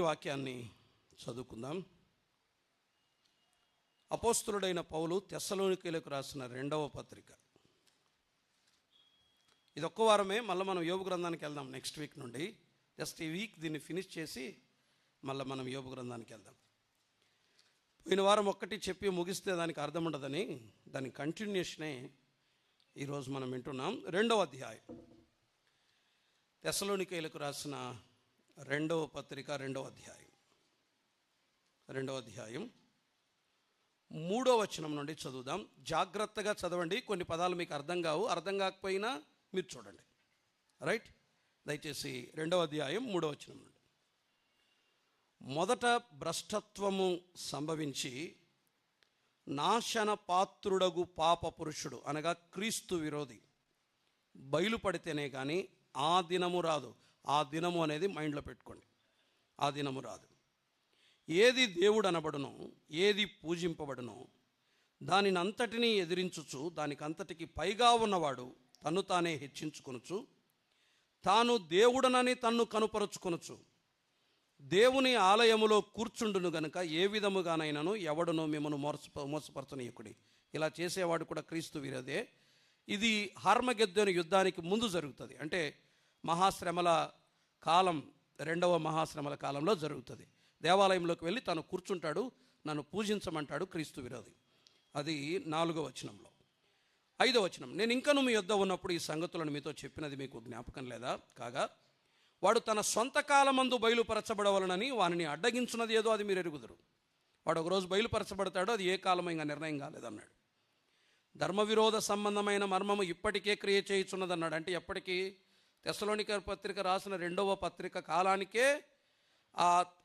వాక్యాన్ని చదువుకుందాం. అపోస్తలుడైన పౌలు తెస్సలోనికీయులకు రాసిన 2వ పత్రిక. ఇది ఒక్క వారమే, మళ్ళీ మనం యోబు గ్రంథానికి వెళ్దాం. నెక్స్ట్ వీక్ నుండి జస్ట్ ఈ వీక్ దీన్ని ఫినిష్ చేసి మళ్ళీ మనం యోబు గ్రంథానికి వెళ్దాం. పోయిన వారం ఒక్కటి చెప్పి ముగిస్తే దానికి అర్థం ఉండదని దాని కంటిన్యూషనే ఈరోజు మనం వింటున్నాం. 2వ అధ్యాయం, తెస్సలోనికీయులకు రాసిన 2వ పత్రిక 2వ అధ్యాయం 3వ వచనం నుండి చదువుదాం. జాగ్రత్తగా చదవండి. కొన్ని పదాలు మీకు అర్థం కావు, అర్థం కాకపోయినా మీరు చూడండి. రైట్, దయచేసి 2వ అధ్యాయం 3వ వచనం నుండి. మొదట భ్రష్టత్వము సంభవించి నాశన పాత్రుడగు పాప పురుషుడు అనగా క్రీస్తు విరోధి బయలుపడితేనే కానీ ఆ దినము రాదు. ఆ దినము అనేది మైండ్లో పెట్టుకోండి. ఆ దినము రాదు. ఏది దేవుడు అనబడునో, ఏది పూజింపబడునో దానిని అంతటినీ ఎదిరించుచు దానికంతటికి పైగా ఉన్నవాడు తన్ను తానే హెచ్చించుకొనుచు తాను దేవుడనని తన్ను కనుపరుచుకొనుచు దేవుని ఆలయములో కూర్చుండును గనుక ఏ విధముగానైనాను ఎవడునో మిమ్మను మోసపరచనీయకుడి. ఇలా చేసేవాడు కూడా క్రీస్తు విరోధే. ఇది హర్మగెద్దోని యుద్ధానికి ముందు జరుగుతుంది. అంటే మహాశ్రమల కాలం, 2వ మహాశ్రమల కాలంలో జరుగుతుంది. దేవాలయంలోకి వెళ్ళి తను కూర్చుంటాడు, నన్ను పూజించమంటాడు క్రీస్తు విరోధి. అది 4వ వచనంలో. 5వ వచనం, నేను ఇంకను మీ యొద్ద ఉన్నప్పుడు ఈ సంగతులను మీతో చెప్పినది మీకు జ్ఞాపకం లేదా? కాగా వాడు తన సొంత కాలమందు బయలుపరచబడవలనని వానిని అడ్డగించున్నది ఏదో అది మీరు ఎరుగుదురు. వాడు ఒకరోజు బయలుపరచబడతాడో అది ఏ కాలమో ఇంకా నిర్ణయం కాలేదన్నాడు. ధర్మ విరోధ సంబంధమైన మర్మము ఇప్పటికే క్రియ చేయుచున్నదన్నాడు. అంటే ఎప్పటికీ? తెస్సలోనిక పత్రిక రాసిన 2వ పత్రిక కాలానికే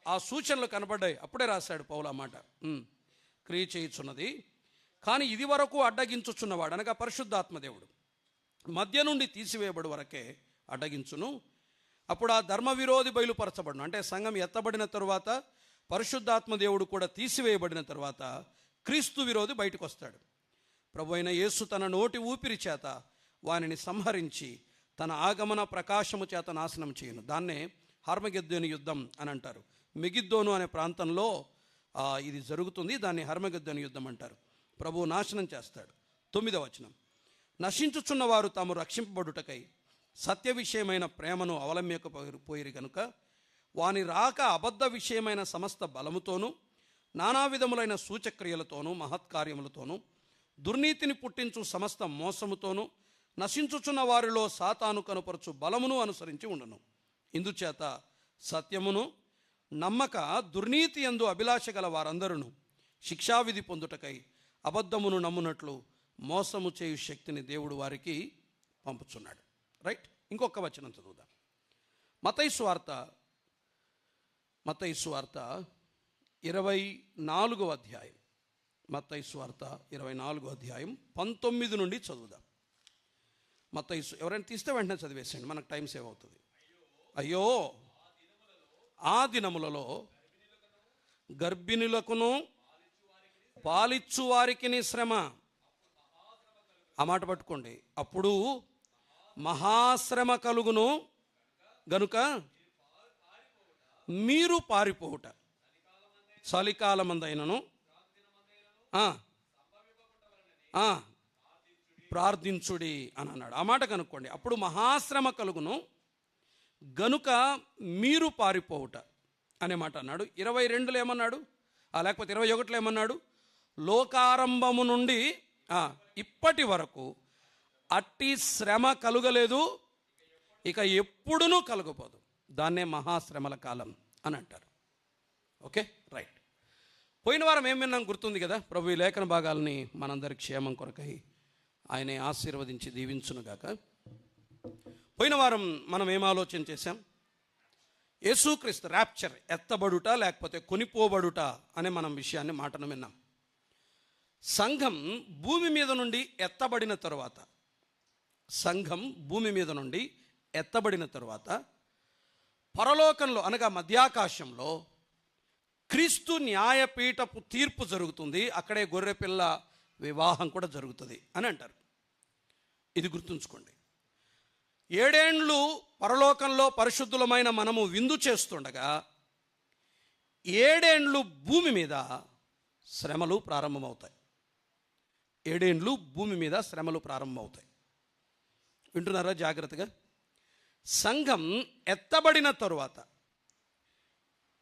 ఆ సూచనలు కనబడ్డాయి. అప్పుడే రాశాడు పౌలు ఆ మాట. క్రియ చేయుచున్నది. కానీ ఇది వరకు అడ్డగించుచున్నవాడు అనగా పరిశుద్ధాత్మదేవుడు మధ్య నుండి తీసివేయబడి వరకే అడ్డగించును. అప్పుడు ఆ ధర్మ విరోధి బయలుపరచబడును. అంటే సంఘం ఎత్తబడిన తరువాత, పరిశుద్ధాత్మదేవుడు కూడా తీసివేయబడిన తర్వాత క్రీస్తు విరోధి బయటకు వస్తాడు. ప్రభు అయిన యేసు తన నోటి ఊపిరి చేత వానిని సంహరించి తన ఆగమన ప్రకాశము చేత నాశనం చేయను. దాన్నే హర్మగెద్దోని యుద్ధం అని అంటారు. మెగిద్దోను అనే ప్రాంతంలో ఇది జరుగుతుంది. దాన్ని హర్మగెద్దోని యుద్ధం అంటారు. ప్రభువు నాశనం చేస్తాడు. 9వ వచనం, నశించుచున్న వారు తాము రక్షింపబడుటకై సత్య విషయమైన ప్రేమను అవలంబించకపోయిరి కనుక వాని రాక అబద్ధ విషయమైన సమస్త బలముతోనూ నానా విధములైన సూచక్రియలతోనూ మహత్కార్యములతోనూ దుర్నీతిని పుట్టించు సమస్త మోసముతోనూ నశించుచున్న వారిలో సాతాను కనుపరచు బలమును అనుసరించి ఉండును. ఇందుచేత సత్యమును నమ్మక దుర్నీతి యందు అభిలాష గల వారందరూ శిక్షావిధి పొందుటకై అబద్ధమును నమ్మునట్లు మోసము చేయు శక్తిని దేవుడు వారికి పంపుచున్నాడు. రైట్, ఇంకొక వచనం చదువుదాం. మత్తయి సువార్త 24వ అధ్యాయం. మత్తయి సువార్త 24వ అధ్యాయం 19 నుండి చదువుదాం. మత్తయి, ఎవరైనా తీస్తే వెంటనే చదివేసేయండి, మనకు టైం సేవ్ అవుతుంది. అయ్యో, ఆ దినములలో గర్భిణులకును పాలిచ్చు వారికి శ్రమ. ఆ మాట పట్టుకోండి. అప్పుడు మహాశ్రమ కలుగును గనుక మీరు పారిపోవుట చలికాలమందైనను ప్రార్థించుడి అని అన్నాడు. ఆ మాట కనుక్కోండి. అప్పుడు మహాశ్రమ కలుగును గనుక మీరు పారిపోవుట అనే మాట అన్నాడు. 22లో ఏమన్నాడు? లేకపోతే 21లో ఏమన్నాడు? లోకారంభము నుండి ఇప్పటి వరకు అట్టి శ్రమ కలుగలేదు, ఇక ఎప్పుడునూ కలుగపోదు. దాన్నే మహాశ్రమల కాలం అని అంటారు. Okay, right. పోయిన వారం ఏం విన్నాం గుర్తుంది కదా? ప్రభు ఈ లేఖన భాగాల్ని మనందరి క్షేమం కొరకై ఆయనే ఆశీర్వదించి దీవించునుగాక. పోయిన వారం మనం ఏం ఆలోచన చేశాం? యేసుక్రీస్తు ర్యాప్చర్, ఎత్తబడుట లేకపోతే కొనిపోబడుట అనే మనం విషయాన్ని మాటను విన్నాం. సంఘం భూమి మీద నుండి ఎత్తబడిన తరువాత, పరలోకంలో అనగా మధ్యాకాశంలో క్రీస్తు న్యాయపీఠపు తీర్పు జరుగుతుంది. అక్కడే గొర్రెపిల్ల వివాహం కూడా జరుగుతుంది అని అంటారు. ఇది గుర్తుంచుకోండి. 7 ఏండ్లు పరలోకంలో పరిశుద్ధులమైన మనము విందు చేస్తుండగా 7 ఏండ్లు భూమి మీద శ్రమలు ప్రారంభమవుతాయి. 7 ఏండ్లు భూమి మీద శ్రమలు ప్రారంభమవుతాయి. వింటున్నారా జాగ్రత్తగా? సంఘం ఎత్తబడిన తరువాత,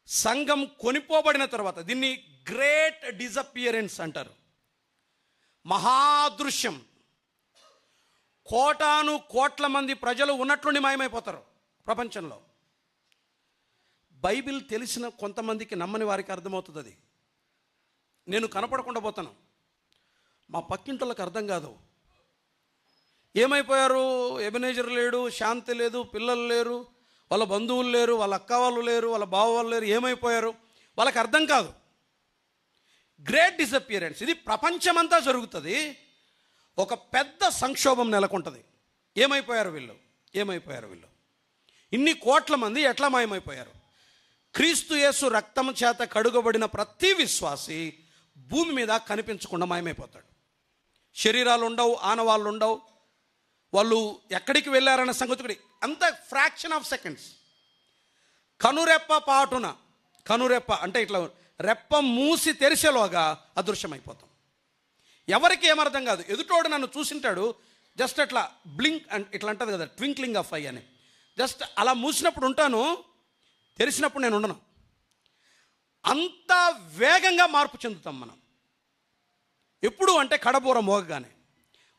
సంఘం కొనిపోబడిన తర్వాత, దీన్ని గ్రేట్ డిజపియరెన్స్ అంటారు, మహాదృశ్యం. కోటాను కోట్ల మంది ప్రజలు ఉన్నట్లుండి మాయమైపోతారు ప్రపంచంలో. బైబిల్ తెలిసిన కొంతమందికి, నమ్మని వారికి అర్థమవుతుంది అది. నేను కనపడకుండా పోతాను, మా పక్కింటోళ్ళకి అర్థం కాదు. ఏమైపోయారు? ఎబెనేజర్ లేడు, శాంతి లేదు, పిల్లలు లేరు, వాళ్ళ బంధువులు లేరు, వాళ్ళ అక్క వాళ్ళు లేరు, వాళ్ళ బావ వాళ్ళు లేరు, ఏమైపోయారు? వాళ్ళకి అర్థం కాదు. గ్రేట్ డిసపియరెన్స్ ఇది ప్రపంచమంతా జరుగుతుంది. ఒక పెద్ద సంక్షోభం నెలకొంటుంది. ఏమైపోయారు వీళ్ళు? ఏమైపోయారు వీళ్ళు? ఇన్ని కోట్ల మంది ఎట్లా మాయమైపోయారు? క్రీస్తు యేసు రక్తం చేత కడుగబడిన ప్రతి విశ్వాసి భూమి మీద కనిపించకుండా మాయమైపోతాడు. శరీరాలు ఉండవు, ఆనవాళ్ళు ఉండవు, వాళ్ళు ఎక్కడికి వెళ్ళారన్న సంగతి కూడా అంత ఫ్రాక్షన్ ఆఫ్ సెకండ్స్. కనురెప్ప పాటున, కనురెప్ప అంటే ఇట్లా రెప్ప మూసి తెరిచేలోగా అదృశ్యమైపోతాం. ఎవరికి ఏమర్థం కాదు. ఎదుటోడు నన్ను చూసింటాడు, జస్ట్ అట్లా బ్లింక్ ఇట్లా అంటుంది కదా, ట్వింక్లింగ్ ఆఫ్ ఐ అని. జస్ట్ అలా మూసినప్పుడు ఉంటాను, తెరిచినప్పుడు నేను ఉండను. అంత వేగంగా మార్పు చెందుతాం మనం. ఎప్పుడు అంటే కడబూర మోగగానే.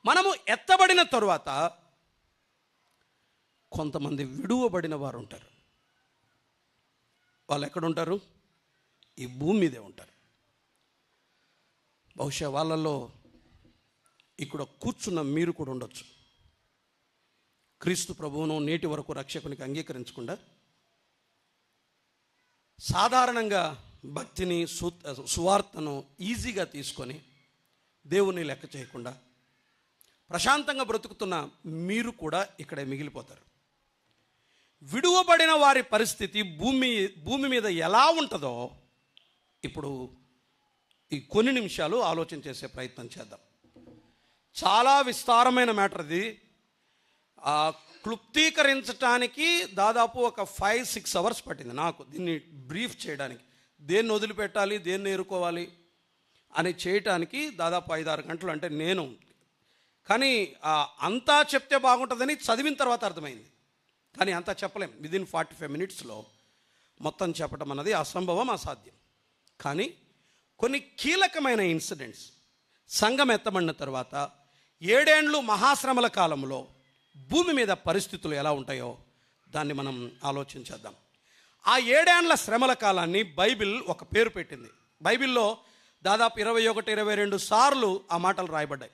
మనము ఎత్తబడిన తరువాత కొంతమంది విడువబడిన వారు ఉంటారు. వాళ్ళు ఎక్కడుంటారు? ఈ భూమి మీదే ఉంటారు. బహుశా వాళ్ళల్లో ఇక్కడ కూర్చున్న మీరు కూడా ఉండొచ్చు. క్రీస్తు ప్రభువును నేటి వరకు రక్షకునికి అంగీకరించకుండా సాధారణంగా భక్తిని, సువార్తను ఈజీగా తీసుకొని దేవుని లెక్క చేయకుండా ప్రశాంతంగా బ్రతుకుతున్న మీరు కూడా ఇక్కడే మిగిలిపోతారు. విడువబడిన వారి పరిస్థితి భూమి మీద ఎలా ఉంటుందో ఇప్పుడు ఈ కొన్ని నిమిషాలు ఆలోచన చేసే ప్రయత్నం చేద్దాం. చాలా విస్తారమైన మ్యాటర్ ఇది. క్లుప్తీకరించడానికి దాదాపు ఒక 5-6 అవర్స్ పట్టింది నాకు దీన్ని బ్రీఫ్ చేయడానికి. దేన్ని వదిలిపెట్టాలి, దేన్ని ఎరుకోవాలి అని చేయటానికి దాదాపు 5-6 గంటలు. అంటే నేను కానీ అంతా చెప్తే బాగుంటుందని చదివిన తర్వాత అర్థమైంది. కానీ అంతా చెప్పలేం. విదిన్ 45 మినిట్స్లో మొత్తం చెప్పడం అన్నది అసంభవం, అసాధ్యం. కానీ కొన్ని కీలకమైన ఇన్సిడెంట్స్ సంఘం ఎత్తబడిన తర్వాత 7 ఏండ్లు మహాశ్రమల కాలంలో భూమి మీద పరిస్థితులు ఎలా ఉంటాయో దాన్ని మనం ఆలోచించేద్దాం. ఆ 7 ఏండ్ల శ్రమల కాలాన్ని బైబిల్ ఒక పేరు పెట్టింది. బైబిల్లో దాదాపు 21-22 సార్లు ఆ మాటలు రాయబడ్డాయి,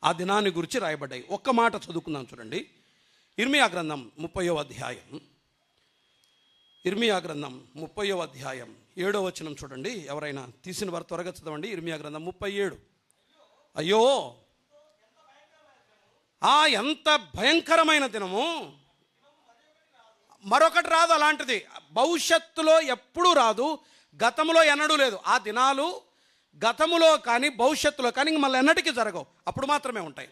ఆ దినాన్ని గురించి రాయబడ్డాయి. ఒక్క మాట చదువుకుందాం చూడండి. ఇర్మియా గ్రంథం 30వ అధ్యాయం, ఇర్మియా గ్రంథం 30వ అధ్యాయం 7వ వచనం చూడండి. ఎవరైనా తీసిన వారు త్వరగా చదవండి. ఇర్మియా గ్రంథం 37. అయ్యో, ఎంత భయంకరమైన దినము! మరొకటి రాదు అలాంటిది. భవిష్యత్తులో ఎప్పుడూ రాదు, గతంలో ఎన్నడూ లేదు. ఆ దినాలు గతములో కానీ భవిష్యత్తులో కానీ మళ్ళీ ఎన్నటికీ జరగవు, అప్పుడు మాత్రమే ఉంటాయి.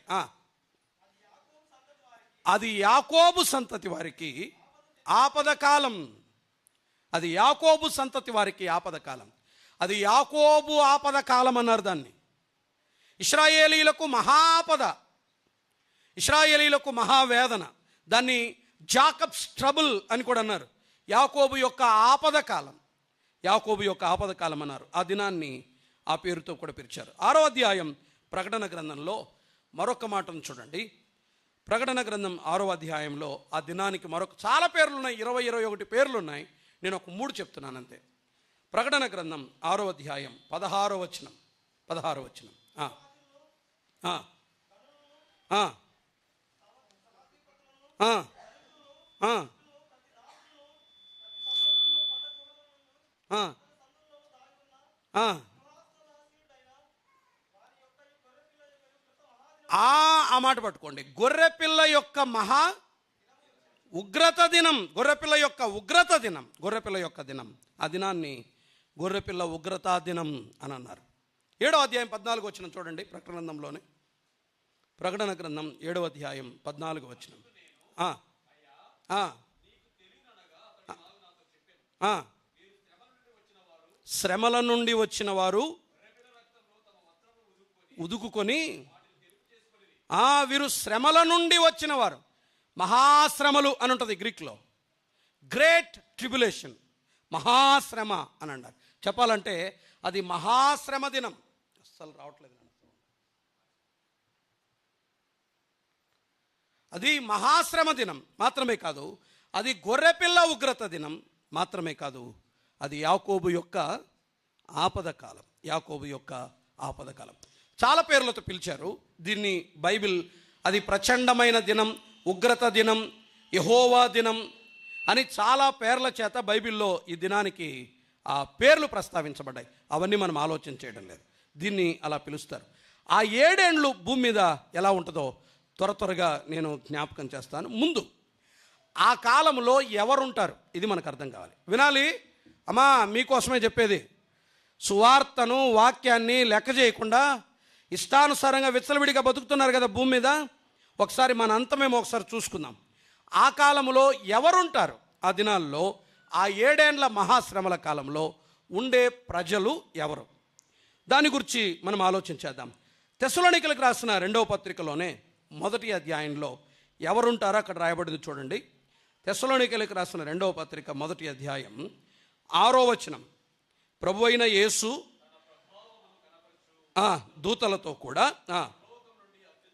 అది యాకోబు సంతతి వారికి ఆపద కాలం. అది యాకోబు సంతతి వారికి ఆపద కాలం. అది యాకోబు ఆపద కాలం అన్నారు దాన్ని. ఇశ్రాయేలీలకు మహాపద, ఇశ్రాయేలీలకు మహావేదన. దాన్ని జాకబ్స్ ట్రబుల్ అని కూడా అన్నారు. యాకోబు యొక్క ఆపద కాలం, యాకోబు యొక్క ఆపద కాలం అన్నారు. ఆ దినాన్ని ఆ పేరుతో కూడా పిలిచారు. 6వ అధ్యాయం ప్రకటన గ్రంథంలో మరొక మాటను చూడండి. ప్రకటన గ్రంథం 6వ అధ్యాయంలో ఆ దినానికి మరొక చాలా పేర్లు ఉన్నాయి, 20-21 పేర్లు ఉన్నాయి. నేను ఒక 3 చెప్తున్నాను అంతే. ప్రకటన గ్రంథం 6వ అధ్యాయం 16వ వచనం. 16వ వచనం. ఆ మాట పట్టుకోండి. గొర్రెపిల్ల యొక్క మహా ఉగ్రత దినం, గొర్రెపిల్ల యొక్క ఉగ్రత దినం, గొర్రెపిల్ల యొక్క దినం. ఆ దినాన్ని గొర్రెపిల్ల ఉగ్రతా దినం అని అన్నారు. 7వ అధ్యాయం 14 వచనం చూడండి. ప్రకటన గ్రంథంలోనే, ప్రకటన గ్రంథం 7వ అధ్యాయం 14 వచనం. శ్రమల నుండి వచ్చిన వారు ఉదుకుకొని, వీరు శ్రమల నుండి వచ్చిన వారు. మహాశ్రమలు అని ఉంటుంది గ్రీక్లో, గ్రేట్ ట్రిబ్యులేషన్, మహాశ్రమ అని అన్నారు. చెప్పాలంటే అది మహాశ్రమ దినం. అస్సలు రావట్లేదు, అది మహాశ్రమ దినం మాత్రమే కాదు, అది గొర్రెపిల్ల ఉగ్రత దినం మాత్రమే కాదు, అది యాకోబు యొక్క ఆపద కాలం. యాకోబు యొక్క ఆపద కాలం. చాలా పేర్లతో పిలిచారు దీన్ని బైబిల్. అది ప్రచండమైన దినం, ఉగ్రత దినం, యెహోవా దినం అని చాలా పేర్ల చేత బైబిల్లో ఈ దినానికి ఆ పేర్లు ప్రస్తావించబడ్డాయి. అవన్నీ మనం ఆలోచన చేయడం లేదు, దీన్ని అలా పిలుస్తారు. ఆ 7 ఏండ్లు భూమి మీద ఎలా ఉంటుందో త్వరగా నేను జ్ఞాపకం చేస్తాను. ముందు ఆ కాలంలో ఎవరుంటారు ఇది మనకు అర్థం కావాలి. వినాలి అమ్మా, మీకోసమే చెప్పేది. సువార్తను, వాక్యాన్ని లెక్క చేయకుండా ఇష్టానుసారంగా విచ్చలవిడిగా బతుకుతున్నారు కదా భూమి మీద. ఒకసారి మన అంతమేమో ఒకసారి చూసుకుందాం. ఆ కాలంలో ఎవరుంటారు? ఆ దినాల్లో, ఆ 7 ఏండ్ల మహాశ్రమల కాలంలో ఉండే ప్రజలు ఎవరు? దాని గురించి మనం ఆలోచించేద్దాం. తెస్సలోనికలకు రాసిన 2వ పత్రికలోనే 1వ అధ్యాయంలో ఎవరుంటారో అక్కడ రాయబడింది చూడండి. తెస్సలోనికలకు రాసిన 2వ పత్రిక 1వ అధ్యాయం 6వ వచనం. ప్రభు అయిన యేసు దూతలతో కూడా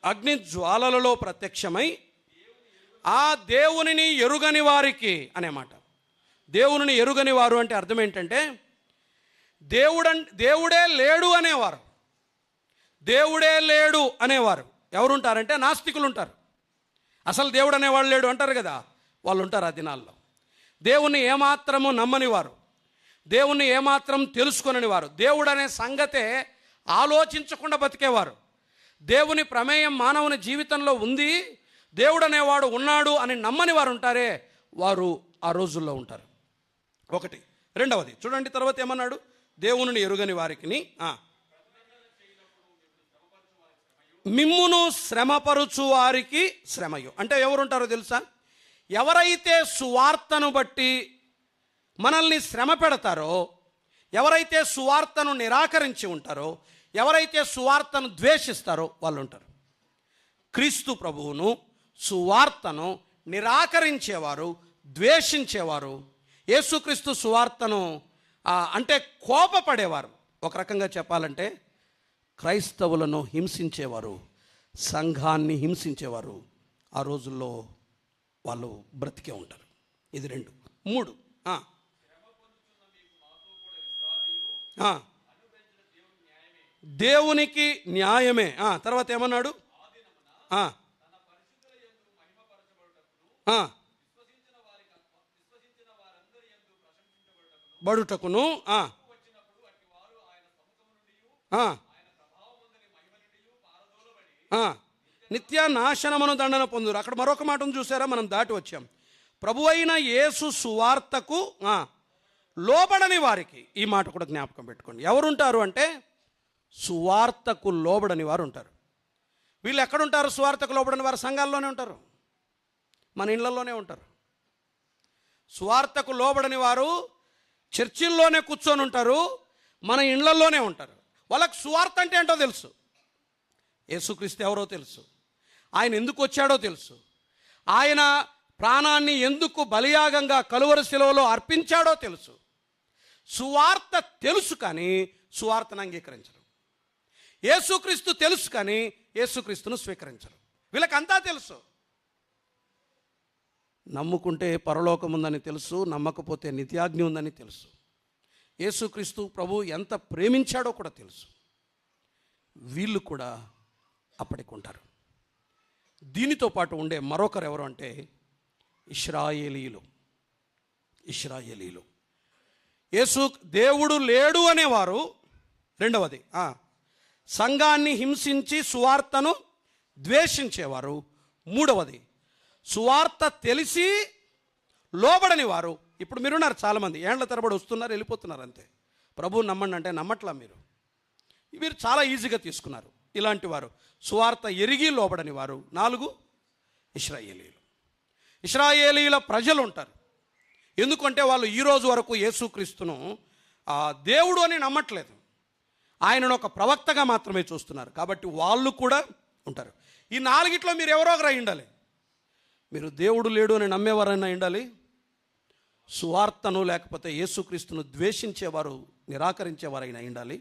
అగ్ని జ్వాలలలో ప్రత్యక్షమై ఆ దేవునిని ఎరుగని వారికి అనే మాట. దేవునిని ఎరుగని వారు అంటే అర్థం ఏంటంటే దేవుడే లేడు అనేవారు. దేవుడే లేడు అనేవారు ఎవరుంటారంటే నాస్తికులు ఉంటారు. అసలు దేవుడు అనేవాళ్ళు లేడు అంటారు కదా, వాళ్ళు ఉంటారు ఆ దినాల్లో. దేవుణ్ణి ఏమాత్రము నమ్మని వారు, దేవుణ్ణి ఏమాత్రం తెలుసుకొనని వారు, దేవుడు అనే సంగతే ఆలోచించకుండా బతికేవారు. దేవుని ప్రమేయం మానవుని జీవితంలో ఉంది, దేవుడు అనేవాడు ఉన్నాడు అని నమ్మని వారు ఉంటారే, వారు ఆ రోజుల్లో ఉంటారు. ఒకటి. రెండవది చూడండి, తర్వాత ఏమన్నాడు? దేవుని ఎరుగని వారికి మిమ్మును శ్రమపరుచు వారికి శ్రమయు. అంటే ఎవరుంటారో తెలుసా? ఎవరైతే సువార్తను బట్టి మనల్ని శ్రమ పెడతారో, ఎవరైతే సువార్తను నిరాకరించి ఉంటారో, ఎవరైతే సువార్తను ద్వేషిస్తారో వాళ్ళు ఉంటారు. క్రీస్తు ప్రభువును, సువార్తను నిరాకరించేవారు, ద్వేషించేవారు, యేసుక్రీస్తు సువార్తను అంటే కోపపడేవారు, ఒక రకంగా చెప్పాలంటే క్రైస్తవులను హింసించేవారు, సంఘాన్ని హింసించేవారు ఆ రోజుల్లో వాళ్ళు బ్రతికే ఉంటారు. ఇది 2. 3 దేవునికి న్యాయమే. తర్వాత ఏమన్నాడు? బడుటకును నిత్య నాశనమును దండన పొందురు. అక్కడ మరొక మాటను చూసారా, మనం దాటి వచ్చాం. ప్రభు అయిన యేసు సువార్తకు లోబడని వారికి, ఈ మాట కూడా జ్ఞాపకం పెట్టుకోండి. ఎవరుంటారు అంటే సువార్తకు లోబడని వారు ఉంటారు. వీళ్ళు ఎక్కడుంటారు? సువార్తకు లోబడని వారు సంఘాల్లోనే ఉంటారు, మన ఇళ్లలోనే ఉంటారు. సువార్తకు లోబడని వారు చర్చిల్లోనే కూర్చొని ఉంటారు, మన ఇళ్లలోనే ఉంటారు. వాళ్ళకు సువార్త అంటే ఏంటో తెలుసు, యేసుక్రీస్తు ఎవరో తెలుసు, ఆయన ఎందుకు వచ్చాడో తెలుసు, ఆయన ప్రాణాన్ని ఎందుకు బలియాగంగా కలువరి శిలువలో అర్పించాడో తెలుసు. సువార్త తెలుసు కానీ సువార్తను అంగీకరించరు. యేసుక్రీస్తు తెలుసు కానీ యేసుక్రీస్తును స్వీకరించరు. వీళ్ళకంతా తెలుసు. నమ్ముకుంటే పరలోకం ఉందని తెలుసు, నమ్మకపోతే నిత్యాగ్ని ఉందని తెలుసు. యేసుక్రీస్తు ప్రభు ఎంత ప్రేమించాడో కూడా తెలుసు. వీళ్ళు కూడా అప్పటికి ఉంటారు. దీనితో పాటు ఉండే మరొకరు ఎవరు అంటే ఇశ్రాయేలీయులు. యేసు దేవుడు లేడు అనేవారు. రెండవది సంఘాన్ని హింసించి సువార్తను ద్వేషించేవారు. మూడవది సువార్త తెలిసి లోబడని వారు. ఇప్పుడు మీరున్నారు చాలామంది, ఏండ్ల తరబడి వస్తున్నారు, వెళ్ళిపోతున్నారు అంతే. ప్రభువు నమ్మండి అంటే నమ్మట్లా మీరు చాలా ఈజీగా తీసుకున్నారు. ఇలాంటి వారు సువార్త ఎరిగి లోబడని వారు. 4 ఇశ్రాయేలీయుల ప్రజలు ఉంటారు. ఎందుకంటే వాళ్ళు ఈరోజు వరకు యేసుక్రీస్తును దేవుడు అని నమ్మట్లేదు, ఆయనను ఒక ప్రవక్తగా మాత్రమే చూస్తున్నారు. కాబట్టి వాళ్ళు కూడా ఉంటారు. ఈ నాలుగిట్లో మీరు ఎవరో ఒకరు అయి ఉండాలి. మీరు దేవుడు లేడు అని నమ్మేవారైనా ఉండాలి, సువార్తను లేకపోతే యేసుక్రీస్తును ద్వేషించేవారు నిరాకరించేవారైనా ఉండాలి,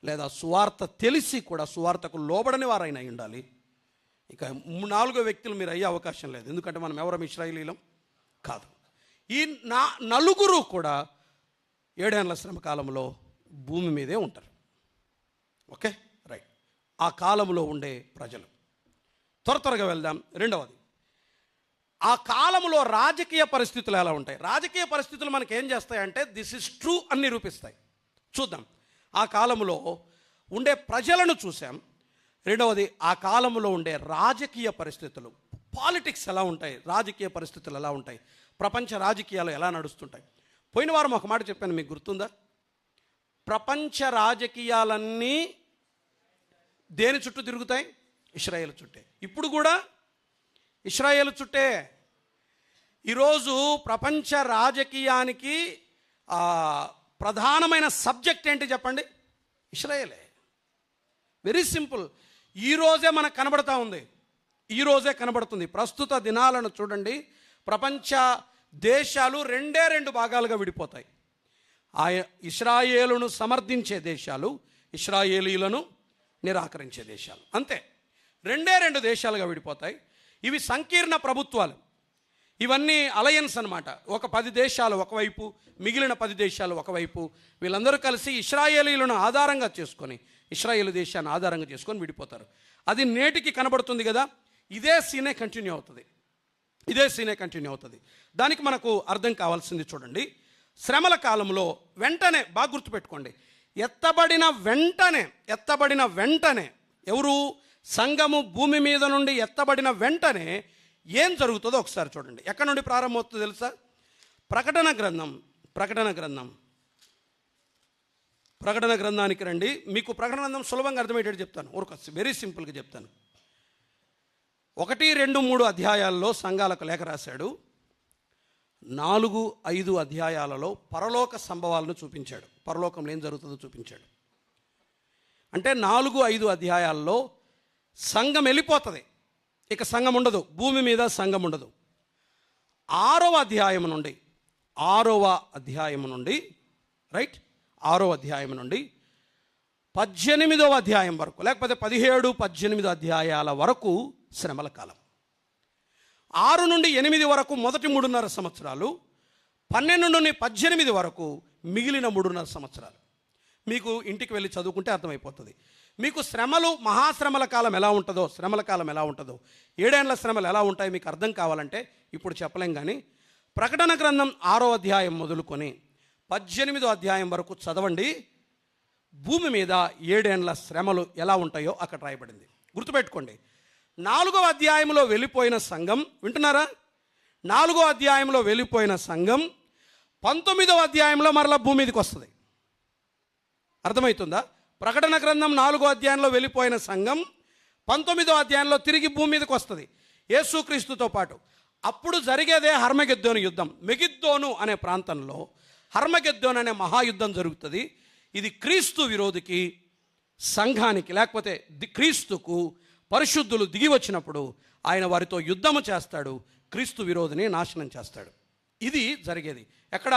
లేదా సువార్త తెలిసి కూడా సువార్తకు లోబడని వారైనా ఉండాలి. ఇక నాలుగో వ్యక్తులు మీరు అయ్యే అవకాశం లేదు, ఎందుకంటే మనం ఎవరం ఇశ్రాయేలీలం కాదు. ఈ నలుగురు కూడా 7 ఏళ్ల శ్రమ కాలంలో భూమి మీదే ఉంటారు. Okay, right. ఆ కాలంలో ఉండే ప్రజలు. త్వరగా వెళ్దాం. రెండవది, ఆ కాలంలో రాజకీయ పరిస్థితులు ఎలా ఉంటాయి? రాజకీయ పరిస్థితులు మనకి ఏం చేస్తాయంటే దిస్ ఇస్ ట్రూ అని నిరూపిస్తాయి. చూద్దాం. ఆ కాలంలో ఉండే ప్రజలను చూసాం. రెండవది, ఆ కాలంలో ఉండే రాజకీయ పరిస్థితులు, పాలిటిక్స్ ఎలా ఉంటాయి, రాజకీయ పరిస్థితులు ఎలా ఉంటాయి, ప్రపంచ రాజకీయాలు ఎలా నడుస్తుంటాయి. పోయిన వారం ఒక మాట చెప్పాను, మీకు గుర్తుందా? ప్రపంచ రాజకీయాలన్నీ దేని చుట్టూ తిరుగుతాయి? ఇశ్రాయేలు చుట్టే. ఇప్పుడు కూడా ఇశ్రాయేలు చుట్టే. ఈరోజు ప్రపంచ రాజకీయానికి ప్రధానమైన సబ్జెక్ట్ ఏంటి చెప్పండి? ఇశ్రాయేలే. Very simple. ఈరోజే మనకు కనబడతా ఉంది, ఈరోజే కనబడుతుంది. ప్రస్తుత దినాలను చూడండి, ప్రపంచ దేశాలు 2 భాగాలుగా విడిపోతాయి. ఇశ్రాయేలును సమర్థించే దేశాలు, ఇశ్రాయేలీలను నిరాకరించే దేశాలు. అంతే, 2 దేశాలుగా విడిపోతాయి. ఇవి సంకీర్ణ ప్రభుత్వాలు, ఇవన్నీ అలయన్స్ అన్నమాట. ఒక 10 దేశాలు ఒకవైపు, మిగిలిన 10 దేశాలు ఒకవైపు. వీళ్ళందరూ కలిసి ఇశ్రాయేలీలను ఆధారంగా చేసుకొని, ఇశ్రాయేలు దేశాన్ని ఆధారంగా చేసుకొని విడిపోతారు. అది నేటికి కనబడుతుంది కదా. ఇదే సీనే కంటిన్యూ అవుతుంది. దానికి మనకు అర్థం కావాల్సింది చూడండి. శ్రమల కాలంలో వెంటనే, బాగా గుర్తుపెట్టుకోండి, ఎత్తబడిన వెంటనే ఎవరు? సంఘము భూమి మీద నుండి ఎత్తబడిన వెంటనే ఏం జరుగుతుందో ఒకసారి చూడండి. ఎక్కడి నుండి ప్రారంభమవుతుందో తెలుసా? ప్రకటన గ్రంథానికి రండి. మీకు ప్రకటన గ్రంథం సులభంగా అర్థమయ్యేటట్టు చెప్తాను, వెరీ సింపుల్గా చెప్తాను. 1, 2, 3 అధ్యాయాల్లో సంఘాలకు లేఖ రాశాడు. 4, 5 అధ్యాయాలలో పరలోక సంభవాలను చూపించాడు, పరలోకంలో ఏం జరుగుతుందో చూపించాడు. అంటే 4, 5 అధ్యాయాల్లో సంఘం వెళ్ళిపోతుంది, ఇక సంఘం ఉండదు, భూమి మీద సంఘం ఉండదు. 6వ అధ్యాయం నుండి 18వ అధ్యాయం వరకు, లేకపోతే 17, 18 అధ్యాయాల వరకు శ్రమల కాలం. 6 నుండి 8 వరకు మొదటి 3.5 సంవత్సరాలు, 12 నుండి 18 వరకు మిగిలిన 3.5 సంవత్సరాలు. మీకు ఇంటికి వెళ్ళి చదువుకుంటే అర్థమైపోతుంది. మీకు శ్రమలు, మహాశ్రమల కాలం ఎలా ఉంటుందో, 7 ఏళ్ల శ్రమలు ఎలా ఉంటాయి మీకు అర్థం కావాలంటే ఇప్పుడు చెప్పలేం. కానీ ప్రకటన గ్రంథం 6వ అధ్యాయం మొదలుకొని 18వ అధ్యాయం వరకు చదవండి. భూమి మీద 7 ఏళ్ల శ్రమలు ఎలా ఉంటాయో అక్కడ రాయబడింది. గుర్తుపెట్టుకోండి. 4వ అధ్యాయంలో వెళ్ళిపోయిన సంఘం, వింటున్నారా? 4వ అధ్యాయంలో వెళ్ళిపోయిన సంఘం 19వ అధ్యాయంలో మరలా భూమి మీదకి వస్తుంది. అర్థమవుతుందా? ప్రకటన గ్రంథం 4వ అధ్యాయంలో వెళ్ళిపోయిన సంఘం 19వ అధ్యాయంలో తిరిగి భూమి మీదకి వస్తుంది యేసుక్రీస్తుతో పాటు. అప్పుడు జరిగేదే హర్మగెద్దోను యుద్ధం. మెగిద్దోను అనే ప్రాంతంలో హర్మగెద్దోను అనే మహాయుద్ధం జరుగుతుంది. ఇది క్రీస్తు విరోధికి, సంఘానికి, లేకపోతే క్రీస్తుకు పరిశుద్ధులు దిగి వచ్చినప్పుడు ఆయన వారితో యుద్ధము చేస్తాడు, క్రీస్తు విరోధిని నాశనం చేస్తాడు. ఇది జరిగేది ఎక్కడ?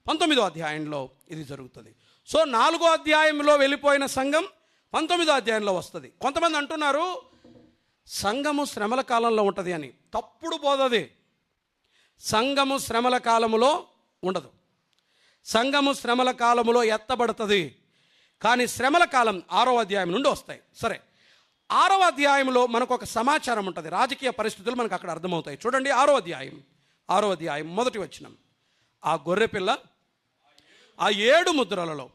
19వ అధ్యాయంలో ఇది జరుగుతుంది. సో 4వ అధ్యాయంలో వెళ్ళిపోయిన సంఘం 19వ అధ్యాయంలో వస్తుంది. కొంతమంది అంటున్నారు సంఘము శ్రమల కాలంలో ఉంటుంది అని. తప్పుడు బోధది. సంఘము శ్రమల కాలములో ఉండదు, సంఘము శ్రమల కాలములో ఎత్తబడుతుంది. కానీ శ్రమల కాలం 6వ అధ్యాయం నుండి వస్తాయి. సరే, 6వ అధ్యాయంలో మనకు ఒక సమాచారం ఉంటుంది, రాజకీయ పరిస్థితులు మనకు అక్కడ అర్థమవుతాయి. చూడండి 6వ అధ్యాయం మొదటి వచనం. ఆ గొర్రెపిల్ల ఆ 7 ముద్రలలో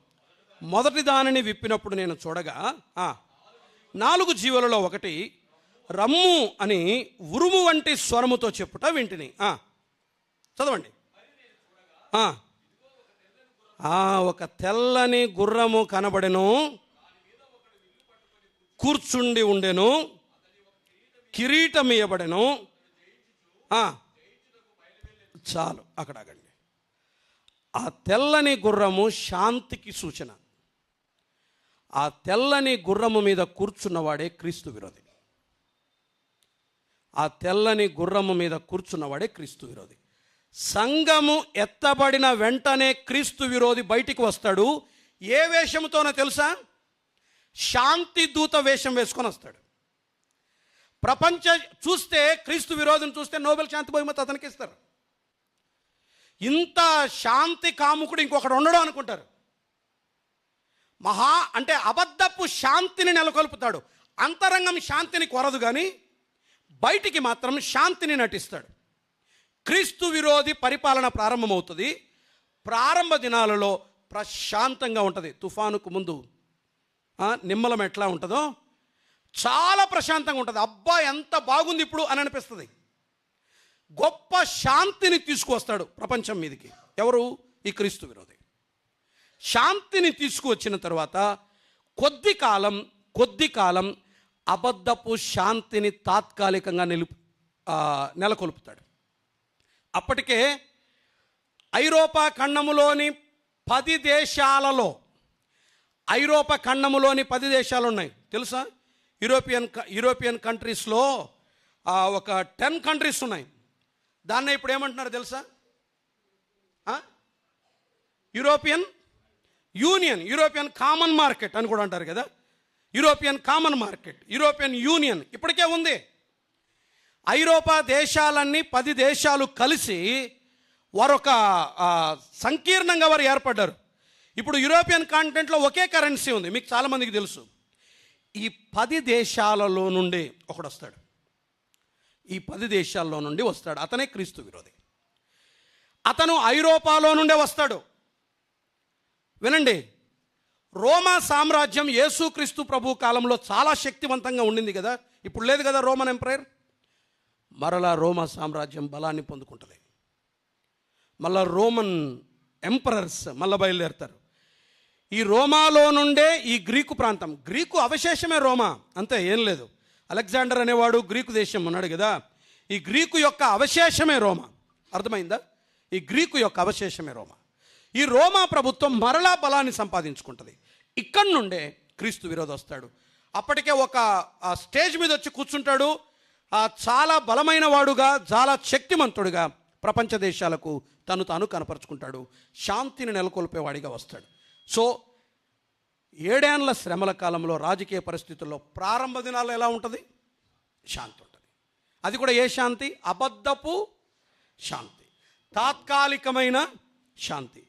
మొదటి దానిని విప్పినప్పుడు నేను చూడగా 4 జీవులలో ఒకటి రమ్ము అని ఉరుము వంటి స్వరముతో చెప్పుట వింటిని. చదవండి. ఒక తెల్లని గుర్రము కనబడెను, కూర్చుండి ఉండెను, కిరీటం ఇయ్యబడెను. చాలు, అక్కడ ఆగండి. ఆ తెల్లని గుర్రము శాంతికి సూచన. ఆ తెల్లని గుర్రము మీద కూర్చున్నవాడే క్రీస్తు విరోధి. ఆ తెల్లని గుర్రము మీద కూర్చున్నవాడే క్రీస్తు విరోధి. సంఘము ఎత్తబడిన వెంటనే క్రీస్తు విరోధి బయటికి వస్తాడు. ఏ వేషముతోనో తెలుసా? శాంతి దూత వేషం వేసుకొని వస్తాడు. ప్రపంచ చూస్తే క్రీస్తు విరోధిని చూస్తే నోబెల్ శాంతి బహుమతి అతనికి ఇస్తారు. ఇంత శాంతి కాముకుడు ఇంకొకడు ఉండడం అనుకుంటారు. అంటే అబద్ధపు శాంతిని నెలకొల్పుతాడు. అంతరంగం శాంతిని కొరదు కానీ బయటికి మాత్రం శాంతిని నటిస్తాడు. క్రీస్తు విరోధి పరిపాలన ప్రారంభమవుతుంది. ప్రారంభ దినాలలో ప్రశాంతంగా ఉంటుంది. తుఫానుకు ముందు నిమ్మలం ఎట్లా ఉంటుందో చాలా ప్రశాంతంగా ఉంటుంది. అబ్బా ఎంత బాగుంది ఇప్పుడు అని అనిపిస్తుంది. గొప్ప శాంతిని తీసుకువస్తాడు ప్రపంచం మీదకి. ఎవరు? ఈ క్రీస్తు విరోధి. శాంతిని తీసుకువచ్చిన తర్వాత కొద్ది కాలం అబద్ధపు శాంతిని తాత్కాలికంగా నెలకొల్పుతాడు. అప్పటికే ఐరోపా ఖండములోని 10 దేశాలలో ఐరోపా ఖండములోని 10 దేశాలు ఉన్నాయి తెలుసా? యూరోపియన్ కంట్రీస్లో ఒక 10 కంట్రీస్ ఉన్నాయి. దాన్ని ఇప్పుడు ఏమంటున్నారు తెలుసా? European union, European common market అని కూడా అంటారు కదా. European common market, European union ఇప్పటికే ఉంది. ఐరోపా దేశాలన్నీ 10 దేశాలు కలిసి వారొక సంకీర్ణంగా వారు ఏర్పడ్డారు. ఇప్పుడు యూరోపియన్ కాంటినెంట్లో ఒకే కరెన్సీ ఉంది, మీకు చాలామందికి తెలుసు. ఈ 10 దేశాలలో నుండి ఒకడు వస్తాడు. ఈ 10 దేశాల్లో నుండి వస్తాడు. అతనే క్రీస్తు విరోధి. అతను ఐరోపాలో నుండే వస్తాడు. వినండి, రోమా సామ్రాజ్యం యేసుక్రీస్తు ప్రభు కాలంలో చాలా శక్తివంతంగా ఉండింది కదా. ఇప్పుడు లేదు కదా రోమన్ ఎంపైర్. మరలా రోమా సామ్రాజ్యం బలాన్ని పొందుకుంటుంది. మళ్ళా రోమన్ ఎంపరర్స్ మళ్ళీ బయలుదేరుతారు. ఈ రోమాలో నుండే ఈ గ్రీకు ప్రాంతం, గ్రీకు అవశేషమే రోమా, అంతే, ఏం లేదు. అలెగ్జాండర్ అనేవాడు గ్రీకు దేశం ఉన్నాడు కదా. ఈ గ్రీకు యొక్క అవశేషమే రోమా. అర్థమైందా? ఈ గ్రీకు యొక్క అవశేషమే రోమా. ఈ రోమా ప్రభుత్వం మరలా బలాన్ని సంపాదించుకుంటుంది. ఇక్కడి నుండే క్రీస్తు విరోధి వస్తాడు. అప్పటికే ఒక స్టేజ్ మీద వచ్చి కూర్చుంటాడు. చాలా బలమైన వాడుగా, చాలా శక్తిమంతుడుగా ప్రపంచ దేశాలకు తాను కనపరుచుకుంటాడు. శాంతిని నెలకొల్పేవాడిగా వస్తాడు. సో 7 ఏళ్ల శ్రమల కాలంలో రాజకీయ పరిస్థితుల్లో ప్రారంభ దినాల్లో ఎలా ఉంటుంది? శాంతి ఉంటుంది. అది కూడా ఏ శాంతి? అబద్ధపు శాంతి, తాత్కాలికమైన శాంతి.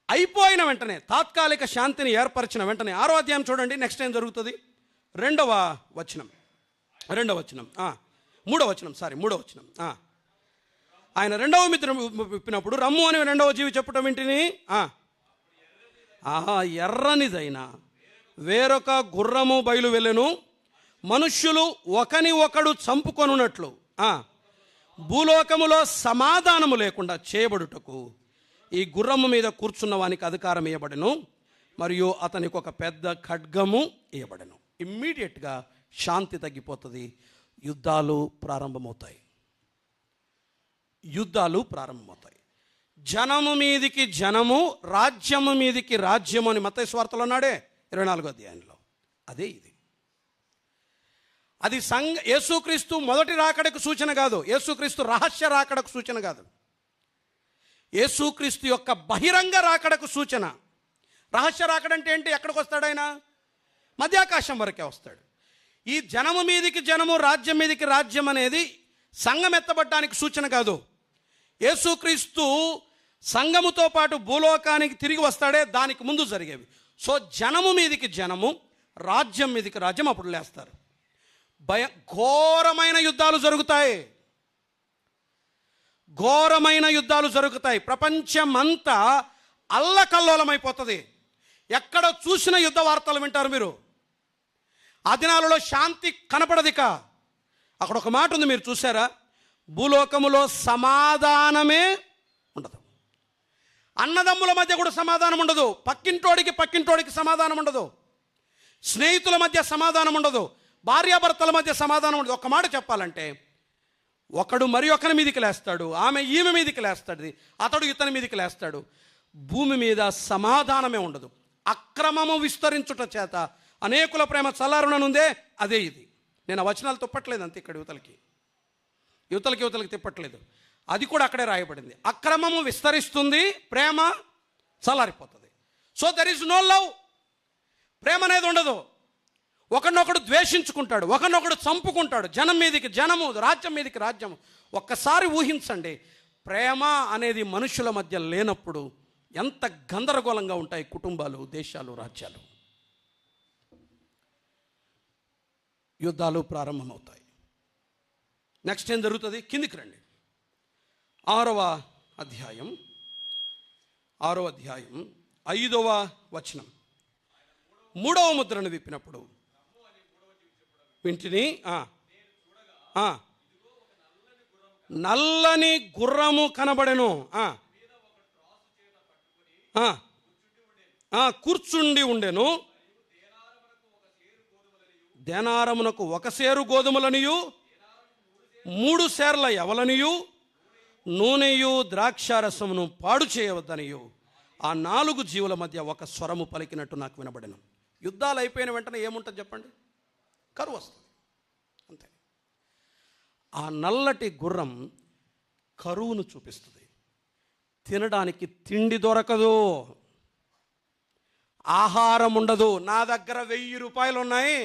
అయిపోయిన వెంటనే తాత్కాలిక శాంతిని ఏర్పరిచిన వెంటనే 6వ అధ్యాయం చూడండి. నెక్స్ట్ ఏం జరుగుతుంది? 3వ వచనం. ఆయన 2వ మిత్ర విప్పినప్పుడు రమ్ము అని 2వ జీవి చెప్పటం వింటిని. ఎర్రనిదైన వేరొక గుర్రము బయలు వెళ్ళెను. మనుష్యులు ఒకని ఒకడు చంపుకొనున్నట్లు భూలోకములో సమాధానము లేకుండా చేయబడుటకు ఈ గుర్రము మీద కూర్చున్న వానికి అధికారం ఇవ్వబడెను, మరియు అతనికి ఒక పెద్ద ఖడ్గము ఇవ్వబడెను. ఇమ్మీడియట్గా శాంతి తగ్గిపోతుంది. యుద్ధాలు ప్రారంభమవుతాయి. జనము మీదికి జనము, రాజ్యము మీదికి రాజ్యము అని మత్తయి సువార్తలో అన్నాడే 24వ అధ్యాయంలో. అదే ఇది. అది యేసుక్రీస్తు మొదటి రాకడకు సూచన కాదు. యేసుక్రీస్తు రహస్య రాకడకు సూచన కాదు. యేసుక్రీస్తు యొక్క బహిరంగ రాకడకు సూచన. రహస్య రాకడంటే ఏంటి? ఎక్కడికి వస్తాడు ఆయన? మధ్యాకాశం వరకే వస్తాడు. ఈ జనము మీదికి జనము, రాజ్యం మీదికి రాజ్యం అనేది సంఘం ఎత్తబడ్డానికి సూచన కాదు. యేసుక్రీస్తు సంఘముతో పాటు భూలోకానికి తిరిగి వస్తాడే, దానికి ముందు జరిగేవి. సో జనము మీదికి జనము, రాజ్యం మీదికి రాజ్యం అప్పుడు లేస్తారు. ఘోరమైన యుద్ధాలు జరుగుతాయి. ప్రపంచమంతా అల్లకల్లోలమైపోతుంది. ఎక్కడ చూసిన యుద్ధ వార్తలు వింటారు మీరు. ఆ దినాలలో శాంతి కనపడదిక. అక్కడ ఒక మాట ఉంది, మీరు చూసారా? భూలోకములో సమాధానమే ఉండదు. అన్నదమ్ముల మధ్య కూడా సమాధానం ఉండదు. పక్కింటోడికి సమాధానం ఉండదు. స్నేహితుల మధ్య సమాధానం ఉండదు. భార్యాభర్తల మధ్య సమాధానం ఉండదు. ఒక మాట చెప్పాలంటే, ఒకడు మరి ఒకరి మీదికి లేస్తాడు, ఆమె ఈమె మీదికి లేస్తాడు, అతడు ఇతని మీదికి లేస్తాడు. భూమి మీద సమాధానమే ఉండదు. అక్రమము విస్తరించుట చేత అనేకుల ప్రేమ చల్లారుననుందే, అదే ఇది. నేను ఆ వచనాలు తిప్పట్లేదు అంతే, ఇక్కడ యువతలకి తిప్పట్లేదు, అది కూడా అక్కడే రాయబడింది. అక్రమము విస్తరిస్తుంది, ప్రేమ చల్లారిపోతుంది. So there is no love. ప్రేమ అనేది ఉండదు. ఒకరినొకడు ద్వేషించుకుంటాడు, ఒకరినొకడు చంపుకుంటాడు, జనం మీదకి జనము, రాజ్యం మీదకి రాజ్యము. ఒక్కసారి ఊహించండి, ప్రేమ అనేది మనుషుల మధ్య లేనప్పుడు ఎంత గందరగోళంగా ఉంటాయి కుటుంబాలు, దేశాలు, రాజ్యాలు. యుద్ధాలు ప్రారంభమవుతాయి. నెక్స్ట్ ఏం జరుగుతుంది? కిందికి రండి. 6వ అధ్యాయం 5వ వచనం. 3వ ముద్రను విప్పినప్పుడు వింటిని, నల్లని గుర్రము కనబడెను, కూర్చుండి ఉండెను, దేనారమునకు 1 సేరు గోధుమలనియు 3 సేర్ల యవలనియు నూనెయు ద్రాక్షారసమును పాడు చేయవద్దనియు ఆ 4 జీవుల మధ్య ఒక స్వరము పలికినట్టు నాకు వినబడెను. యుద్ధాలు అయిపోయిన వెంటనే ఏముంటుంది చెప్పండి? కరువు వస్తుంది, అంతే. ఆ నల్లటి గుర్రం కరువును చూపిస్తుంది. తినడానికి తిండి దొరకదు, ఆహారం ఉండదు. నా దగ్గర 1000 రూపాయలు ఉన్నాయి,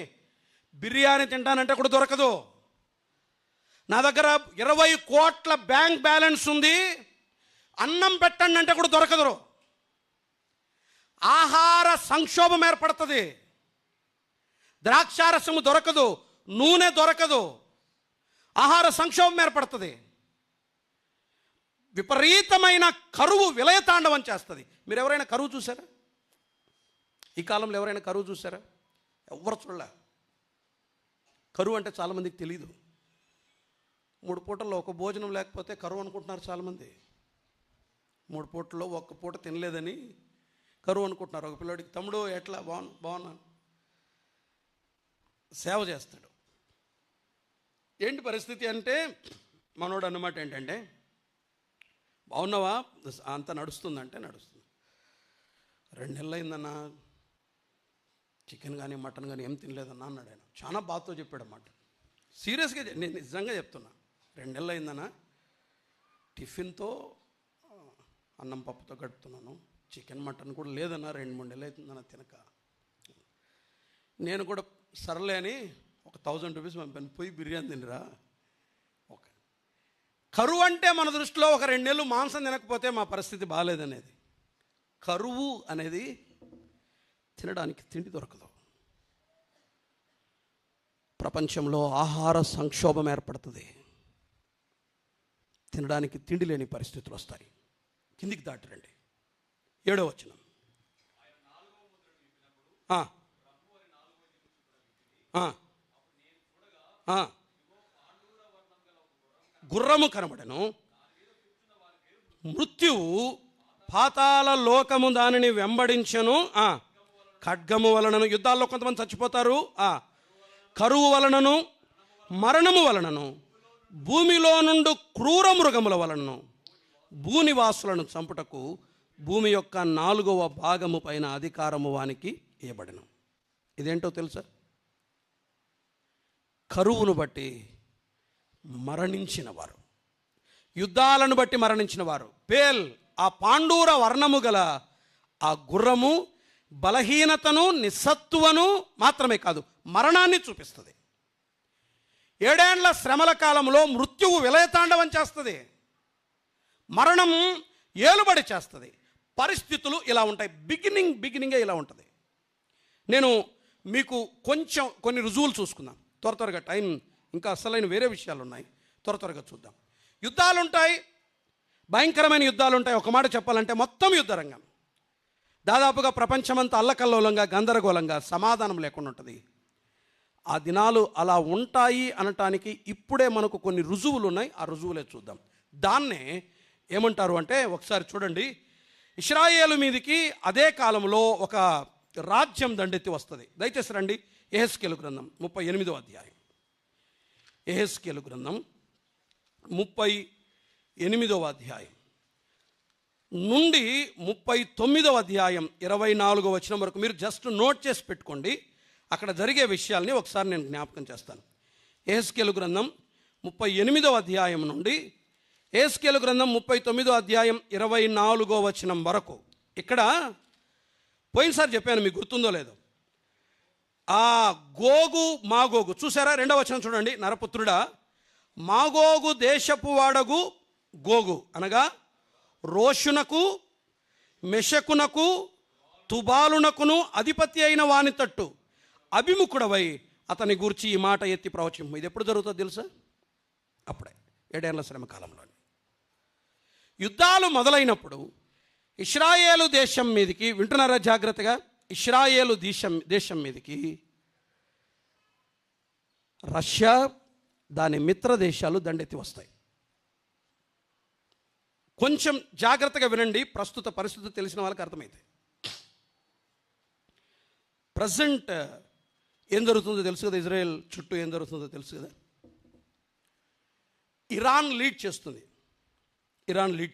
బిర్యానీ తింటానంటే కూడా దొరకదు. నా దగ్గర 20 కోట్ల బ్యాంక్ బ్యాలెన్స్ ఉంది, అన్నం పెట్టండి అంటే కూడా దొరకదు. ఆహార సంక్షోభం ఏర్పడుతుంది. ద్రాక్షారసము దొరకదు, నూనె దొరకదు, ఆహార సంక్షోభం ఏర్పడుతుంది. విపరీతమైన కరువు విలయతాండవం చేస్తుంది. మీరు ఎవరైనా కరువు చూసారా? ఈ కాలంలో ఎవరైనా కరువు చూసారా? ఎవరు చూడలే. కరువు అంటే చాలామందికి తెలియదు. 3 పూటల్లో ఒక భోజనం లేకపోతే కరువు అనుకుంటున్నారు చాలామంది. 3 పూటల్లో 1 పూట తినలేదని కరువు అనుకుంటున్నారు. ఒక పిల్లోడికి, తమ్ముడు ఎట్లా, బాగున్నాను, సేవ చేస్తాడు. ఏంటి పరిస్థితి అంటే, మనోడు అన్నమాట ఏంటంటే, బాగున్నావా, అంత నడుస్తుందంటే నడుస్తుంది. 2 నెలలు అయిందన్నా, చికెన్ కానీ మటన్ కానీ ఏం తినలేదన్నా అన్నాడు ఆయన. చాలా బాధతో చెప్పాడు అన్నమాట. సీరియస్గా నేను నిజంగా చెప్తున్నా. 2 నెలలు అయిందన్నా, టిఫిన్తో అన్నం పప్పుతో గడుపుతున్నాను, చికెన్ మటన్ కూడా లేదన్నా, 2-3 నెలలు అవుతుందన్నా తినక. నేను కూడా సర్లే అని ఒక 1000 రూపీస్ పంపాను, పోయి బిర్యానీ తినరా. ఓకే, కరువు అంటే మన దృష్టిలో ఒక 2 నెలలు మాంసం తినకపోతే మా పరిస్థితి బాగాలేదనేది. కరువు అనేది తినడానికి తిండి దొరకదు. ప్రపంచంలో ఆహార సంక్షోభం ఏర్పడుతుంది, తినడానికి తిండి లేని పరిస్థితులు వస్తాయి. కిందికి దాటిరండి. 7వ వచనం. గుర్రము కనబడెను, మృత్యువు పాతాళ లోకము దానిని వెంబడించెను, ఖడ్గము వలనను. యుద్ధాల్లో కొంతమంది చచ్చిపోతారు. కరువు వలనను, మరణము వలనను, భూమిలో నుండి క్రూర మృగముల వలనను భూనివాసులను చంపుటకు భూమి యొక్క 4వ భాగము పైన అధికారము వానికి ఇవ్వబడెను. ఇదేంటో తెలుసా? కరువును బట్టి మరణించిన వారు, యుద్ధాలను బట్టి మరణించిన వారు. పేల్, ఆ పాండూర వర్ణము గల ఆ గుర్రము బలహీనతను, నిస్సత్తువను మాత్రమే కాదు, మరణాన్ని చూపిస్తుంది. 7 ఏళ్ల శ్రమల కాలంలో మృత్యువు విలయతాండవం చేస్తుంది, మరణం ఏలుబడి చేస్తుంది. పరిస్థితులు ఇలా ఉంటాయి. బిగినింగే ఇలా ఉంటుంది. నేను మీకు కొన్ని రుజువులు చూసుకుందాం త్వరగా. టైం ఇంకా అసలైన వేరే విషయాలు ఉన్నాయి, త్వరగా చూద్దాం. యుద్ధాలు ఉంటాయి, భయంకరమైన యుద్ధాలు ఉంటాయి. ఒక మాట చెప్పాలంటే మొత్తం యుద్ధరంగం దాదాపుగా ప్రపంచమంతా అల్లకల్లోలంగా, గందరగోళంగా, సమాధానం లేకుండా ఉంటుంది. ఆ దినాలు అలా ఉంటాయి అనటానికి ఇప్పుడే మనకు కొన్ని రుజువులు ఉన్నాయి. ఆ రుజువులే చూద్దాం. దాన్నే ఏమంటారు అంటే, ఒకసారి చూడండి. ఇశ్రాయేలు మీదికి అదే కాలంలో ఒక రాజ్యం దండెత్తి వస్తుంది. దయచేసి రండి. యెహెజ్కేలు గ్రంథం 38వ అధ్యాయం. యెహెజ్కేలు గ్రంథం 38వ అధ్యాయం నుండి 39వ అధ్యాయం 24వ వచనం వరకు మీరు జస్ట్ నోట్ చేసి పెట్టుకోండి. అక్కడ జరిగే విషయాల్ని ఒకసారి నేను జ్ఞాపకం చేస్తాను. యెహెజ్కేలు గ్రంథం 38వ అధ్యాయం నుండి యెహెజ్కేలు గ్రంథం 39వ అధ్యాయం 24వ వచనం వరకు. ఇక్కడ పోయినసారి చెప్పాను, మీకు గుర్తుందో లేదో, ఆ గోగు మాగోగు చూసారా? 2వ వచనం చూడండి. నరపుత్రుడా, మాగోగు దేశపు వాడగు గోగు అనగా రోషునకు, మెషకునకు, తుబాలునకును అధిపతి అయిన వాని తట్టు అభిముఖుడవై అతని గూర్చి ఈ మాట ఎత్తి ప్రవచింపు. ఇది ఎప్పుడు జరుగుతుందో తెలుసా? అప్పుడే 7 ఏళ్ల శ్రమ కాలంలో యుద్ధాలు మొదలైనప్పుడు ఇశ్రాయేలు దేశం మీదకి, వింటున్నారా జాగ్రత్తగా, ఇశ్రాయేలు దేశం మీదకి రష్యా దాని మిత్ర దేశాలు దండెత్తి వస్తాయి. కొంచెం జాగ్రత్తగా వినండి, ప్రస్తుత పరిస్థితి తెలిసిన వాళ్ళకి అర్థమైంది. ప్రజెంట్ ఏం జరుగుతుందో తెలుసు కదా, ఇజ్రాయెల్ చుట్టూ ఏం జరుగుతుందో తెలుసు కదా. ఇరాన్ లీడ్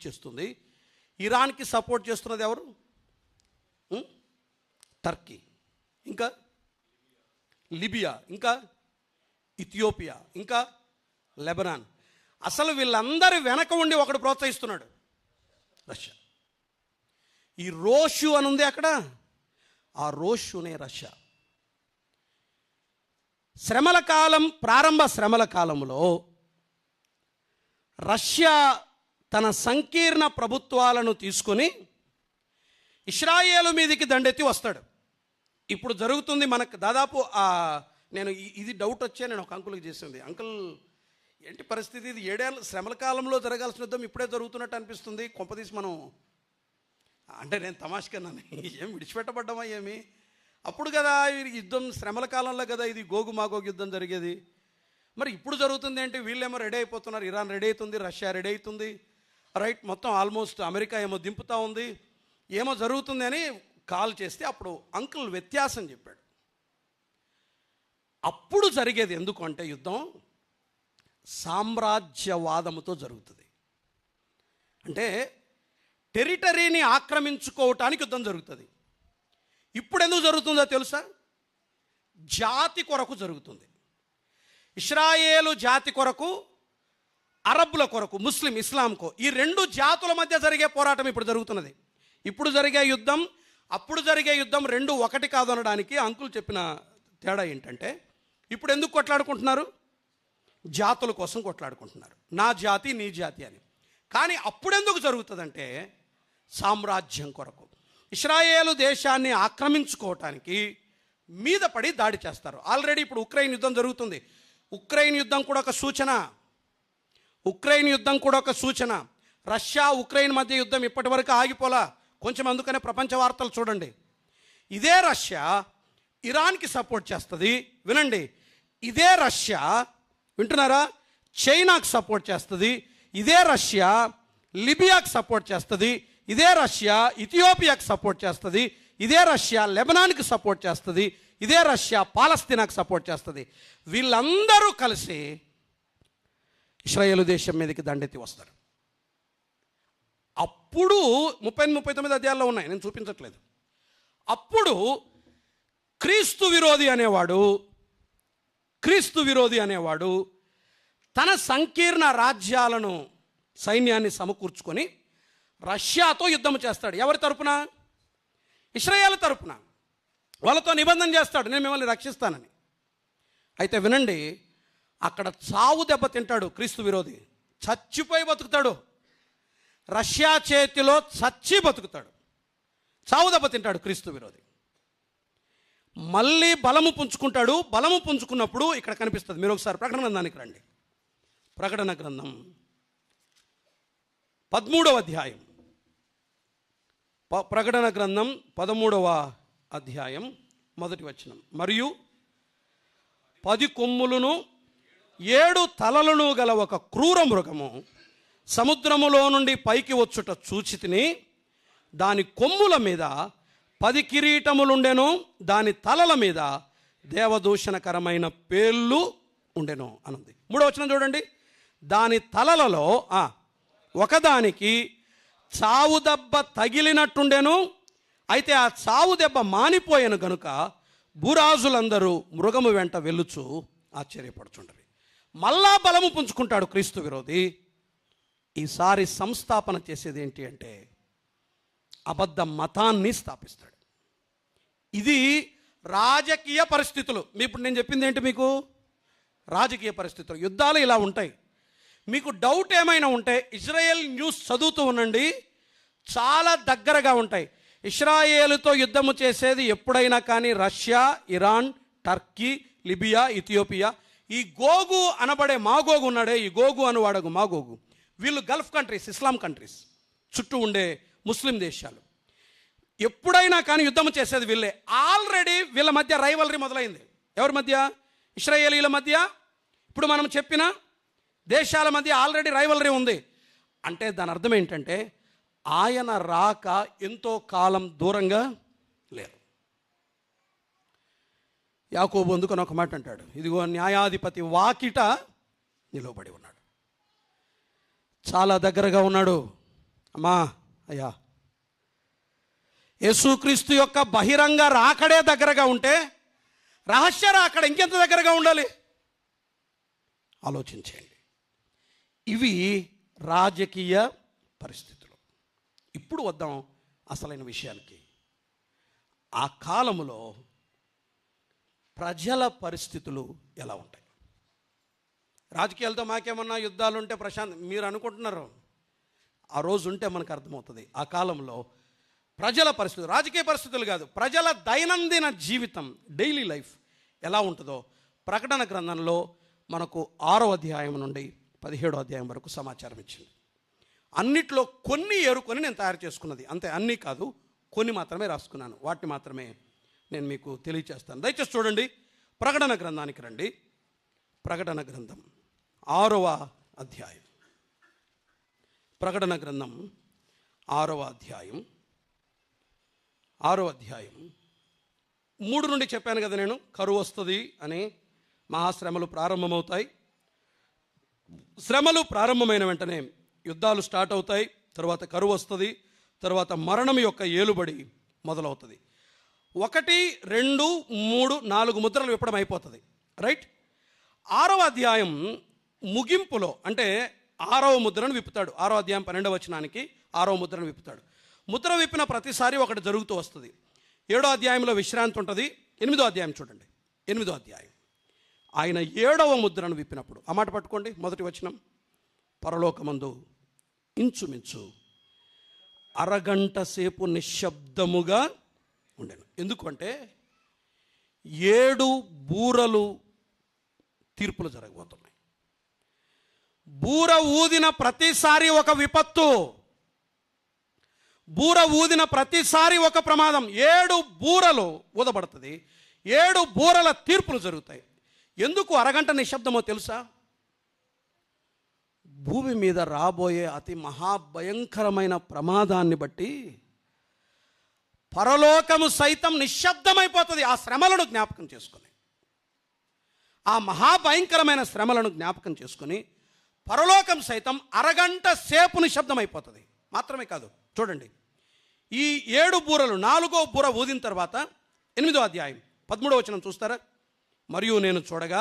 చేస్తుంది. ఇరాన్కి సపోర్ట్ చేస్తున్నది ఎవరు? టర్కీ, ఇంకా లిబియా, ఇంకా ఇథియోపియా, ఇంకా లెబనాన్. అసలు వీళ్ళందరి వెనక ఉండి ఒకడు ప్రోత్సహిస్తున్నాడు, రష్యా. ఈ రోషు అని ఉంది అక్కడ, ఆ రోషునే రష్యా. శ్రమల కాలం, ప్రారంభ శ్రమల కాలంలో రష్యా తన సంకీర్ణ ప్రభుత్వాలను తీసుకొని ఇశ్రాయేలు మీదకి దండెత్తి వస్తాడు. ఇప్పుడు జరుగుతుంది మనకు దాదాపు నేను ఇది డౌట్ వచ్చే నేను ఒక అంకుల్కి చేసింది. అంకుల్, ఏంటి పరిస్థితి ఇది? 7 ఏళ్ళ శ్రమల కాలంలో జరగాల్సిన యుద్ధం ఇప్పుడే జరుగుతున్నట్టు అనిపిస్తుంది. కొంపదీసి మనం అంటే నేను తమాషకన్నాను, ఏం విడిచిపెట్టబడ్డామా ఏమి? అప్పుడు కదా యుద్ధం శ్రమల కాలంలో కదా ఇది గోగు మాగోగు యుద్ధం జరిగేది. మరి ఇప్పుడు జరుగుతుంది ఏంటి? వీళ్ళేమో రెడీ అయిపోతున్నారు, ఇరాన్ రెడీ అవుతుంది, రష్యా రెడీ అవుతుంది, రైట్, మొత్తం ఆల్మోస్ట్ అమెరికా ఏమో దింపుతూ ఉంది, ఏమో జరుగుతుంది అని కాల్ చేస్తే అప్పుడు అంకుల్ వ్యత్యాసం చెప్పాడు. అప్పుడు జరిగేది ఎందుకు అంటే యుద్ధం సామ్రాజ్యవాదముతో జరుగుతుంది. అంటే టెరిటరీని ఆక్రమించుకోవటానికి యుద్ధం జరుగుతుంది. ఇప్పుడు ఎందుకు జరుగుతుందో తెలుసా? జాతి కొరకు జరుగుతుంది. ఇశ్రాయేలు జాతి కొరకు, అరబ్బుల కొరకు, ముస్లిం ఇస్లాంకో, ఈ 2 జాతుల మధ్య జరిగే పోరాటం ఇప్పుడు జరుగుతున్నది. ఇప్పుడు జరిగే యుద్ధం, అప్పుడు జరిగే యుద్ధం 2 ఒకటి కాదు అనడానికి అంకుల్ చెప్పిన తేడా ఏంటంటే, ఇప్పుడు ఎందుకు కొట్లాడుకుంటున్నారు? జాతుల కోసం కొట్లాడుకుంటున్నారు, నా జాతి నీ జాతి అని. కానీ అప్పుడెందుకు జరుగుతుందంటే సామ్రాజ్యం కొరకు. ఇశ్రాయేలు దేశాన్ని ఆక్రమించుకోవటానికి మీద పడి దాడి చేస్తారు. ఆల్రెడీ ఇప్పుడు ఉక్రెయిన్ యుద్ధం జరుగుతుంది. ఉక్రెయిన్ యుద్ధం కూడా ఒక సూచన. రష్యా ఉక్రెయిన్ మధ్య యుద్ధం ఇప్పటి వరకు ఆగిపోలా, కొంచెం. అందుకనే ప్రపంచ వార్తలు చూడండి. ఇదే రష్యా ఇరాన్కి సపోర్ట్ చేస్తుంది. వినండి, ఇదే రష్యా, వింటున్నారా, చైనాకు సపోర్ట్ చేస్తుంది. ఇదే రష్యా లిబియాకి సపోర్ట్ చేస్తుంది. ఇదే రష్యా ఇథియోపియాకి సపోర్ట్ చేస్తుంది. ఇదే రష్యా లెబనాన్కి సపోర్ట్ చేస్తుంది. ఇదే రష్యా పాలస్తీనాకు సపోర్ట్ చేస్తుంది. వీళ్ళందరూ కలిసి ఇశ్రాయేలు దేశం మీదకి దండెత్తి వస్తారు. అప్పుడు 38-39 అధ్యాయాల్లో ఉన్నాయి, నేను చూపించట్లేదు. అప్పుడు క్రీస్తు విరోధి అనేవాడు తన సంకీర్ణ రాజ్యాలను, సైన్యాన్ని సమకూర్చుకొని రష్యాతో యుద్ధం చేస్తాడు. ఎవరి తరపున? ఇశ్రాయేలు తరపున. వాళ్ళతో నిబంధన చేస్తాడు, నేను మిమ్మల్ని రక్షిస్తానని. అయితే వినండి, అక్కడ చావు దెబ్బ తింటాడు క్రీస్తు విరోధి. చచ్చిపోయి బతుకుతాడు, రష్యా చేతిలో చచ్చి బతుకుతాడు. చావు దెబ్బ తింటాడు క్రీస్తు విరోధి. మళ్ళీ బలము పుంజుకుంటాడు. బలము పుంజుకున్నప్పుడు ఇక్కడ కనిపిస్తుంది. మీరు ఒకసారి ప్రకటన గ్రంథానికి రండి. ప్రకటన గ్రంథం 13వ అధ్యాయం. ప్రకటన గ్రంథం 13వ అధ్యాయం 1వ వచనం. మరియు 10 కొమ్ములను 7 తలలను గల ఒక క్రూర మృగము సముద్రములో నుండి పైకి వచ్చుట చూచితిని. దాని కొమ్ముల మీద 10 కిరీటములుండెను, దాని తలల మీద దేవదూషణకరమైన పేర్లు ఉండెను అనుంది. 3వ వచనం చూడండి. దాని తలలలో ఒకదానికి చావు దెబ్బ తగిలినట్టుండెను. అయితే ఆ చావు దెబ్బ మానిపోయాను గనుక భూరాజులందరూ మృగము వెంట వెళ్ళుచు ఆశ్చర్యపడుచుండరు. మళ్ళా బలము పుంజుకుంటాడు క్రీస్తు విరోధి. ఈసారి సంస్థాపన చేసేది ఏంటి అంటే అబద్ధ మతాన్ని స్థాపిస్తాడు. ఇది రాజకీయ పరిస్థితులు. ఇప్పుడు నేను చెప్పింది ఏంటి మీకు? రాజకీయ పరిస్థితులు. యుద్ధాలు ఇలా ఉంటాయి. మీకు డౌట్ ఏమైనా ఉంటే ఇజ్రాయెల్ న్యూస్ చదువుతూ ఉండండి, చాలా దగ్గరగా ఉంటాయి. ఇజ్రాయేలుతో యుద్ధము చేసేది ఎప్పుడైనా కానీ Russia, Iran, Turkey, Libya, Ethiopia. ఈ గోగు అనబడే మాగోగు ఉన్నాడే, ఈ గోగు అనువాడగు మాగోగు, వీళ్ళు గల్ఫ్ కంట్రీస్, ఇస్లాం కంట్రీస్, చుట్టూ ఉండే ముస్లిం దేశాలు. ఎప్పుడైనా కానీ యుద్ధం చేసేది వీళ్ళే. ఆల్రెడీ వీళ్ళ మధ్య రైవలరీ మొదలైంది. ఎవరి మధ్య? ఇశ్రాయేలీల మధ్య. ఇప్పుడు మనం చెప్పిన దేశాల మధ్య ఆల్రెడీ రైవలరీ ఉంది. అంటే దాని అర్థం ఏంటంటే ఆయన రాక ఎంతో కాలం దూరంగా లేరు. యాకోబు అందుకని ఒక మాట అంటాడు, ఇదిగో న్యాయాధిపతి వాకిట నిలవబడి ఉన్నాడు. చాలా దగ్గరగా ఉన్నాడు. అమ్మా, అయ్యా, యేసుక్రీస్తు యొక్క బహిరంగ రాకడే దగ్గరగా ఉంటే రహస్య రాకడ ఇంకెంత దగ్గరగా ఉండాలి? ఆలోచించండి. ఇవి రాజకీయ పరిస్థితులు. ఇప్పుడు వద్దాం అసలైన విషయానికి. ఆ కాలములో ప్రజల పరిస్థితులు ఎలా ఉంటాయి? రాజకీయాలతో మాకేమన్నా యుద్ధాలు ఉంటే ప్రశాంత్ మీరు అనుకుంటున్నారు, ఆ రోజు ఉంటే మనకు అర్థమవుతుంది. ఆ కాలంలో ప్రజల పరిస్థితులు, రాజకీయ పరిస్థితులు కాదు, ప్రజల దైనందిన జీవితం, డైలీ లైఫ్ ఎలా ఉంటుందో ప్రకటన గ్రంథంలో మనకు 6వ అధ్యాయం నుండి 17వ అధ్యాయం వరకు సమాచారం ఇచ్చింది. అన్నిట్లో కొన్ని ఏరుకొని నేను తయారు చేసుకున్నది, అంతే, అన్నీ కాదు, కొన్ని మాత్రమే రాసుకున్నాను. వాటిని మాత్రమే నేను మీకు తెలియచేస్తాను. దయచేసి చూడండి, ప్రకటన గ్రంథానికి రండి. ప్రకటన గ్రంథం 6వ అధ్యాయం. ప్రకటన గ్రంథం 6వ అధ్యాయం 3 నుండి చెప్పాను కదా నేను, కరువు వస్తుంది అని. మహాశ్రమలు ప్రారంభమవుతాయి. శ్రమలు ప్రారంభమైన వెంటనే యుద్ధాలు స్టార్ట్ అవుతాయి. తర్వాత కరువు వస్తుంది. తర్వాత మరణం యొక్క ఏలుబడి మొదలవుతుంది. 1, 2, 3, 4 ముద్రలు విప్పడం అయిపోతుంది. రైట్. 6వ అధ్యాయం ముగింపులో, అంటే 6వ ముద్రను విప్పుతాడు. 6వ అధ్యాయం 12వ వచనానికి 6వ ముద్రను విప్పుతాడు. ముద్ర విప్పిన ప్రతిసారి ఒకటి జరుగుతూ వస్తుంది. 7వ అధ్యాయంలో విశ్రాంతి ఉంటుంది. 8వ అధ్యాయం చూడండి. 8వ అధ్యాయం ఆయన 7వ ముద్రను విప్పినప్పుడు, ఆ మాట పట్టుకోండి, మొదటి వచనం, పరలోకమందు ఇంచుమించు అరగంట సేపు నిశ్శబ్దముగా ఉండెను. ఎందుకంటే 7 బూరలు తీర్పులు జరగబోతున్నాయి. బూర ఊదిన ప్రతిసారి ఒక విపత్తు, బూర ఊదిన ప్రతిసారి ఒక ప్రమాదం. 7 బూరలు ఊదబడుతుంది. 7 బూరల తీర్పులు జరుగుతాయి. ఎందుకు అరగంట నిశ్శబ్దమో తెలుసా? భూమి మీద రాబోయే అతి మహాభయంకరమైన ప్రమాదాన్ని బట్టి పరలోకము సైతం నిశ్శబ్దమైపోతుంది. ఆ శ్రమలను జ్ఞాపకం చేసుకొని, ఆ మహాభయంకరమైన శ్రమలను జ్ఞాపకం చేసుకొని పరలోకం సైతం అరగంట సేపు నిశ్శబ్దమైపోతుంది. మాత్రమే కాదు, చూడండి, ఈ 7 బూరలు, 4వ బూర ఊదిన తర్వాత 8వ అధ్యాయం 13వ వచనం చూస్తారా? మరియు నేను చూడగా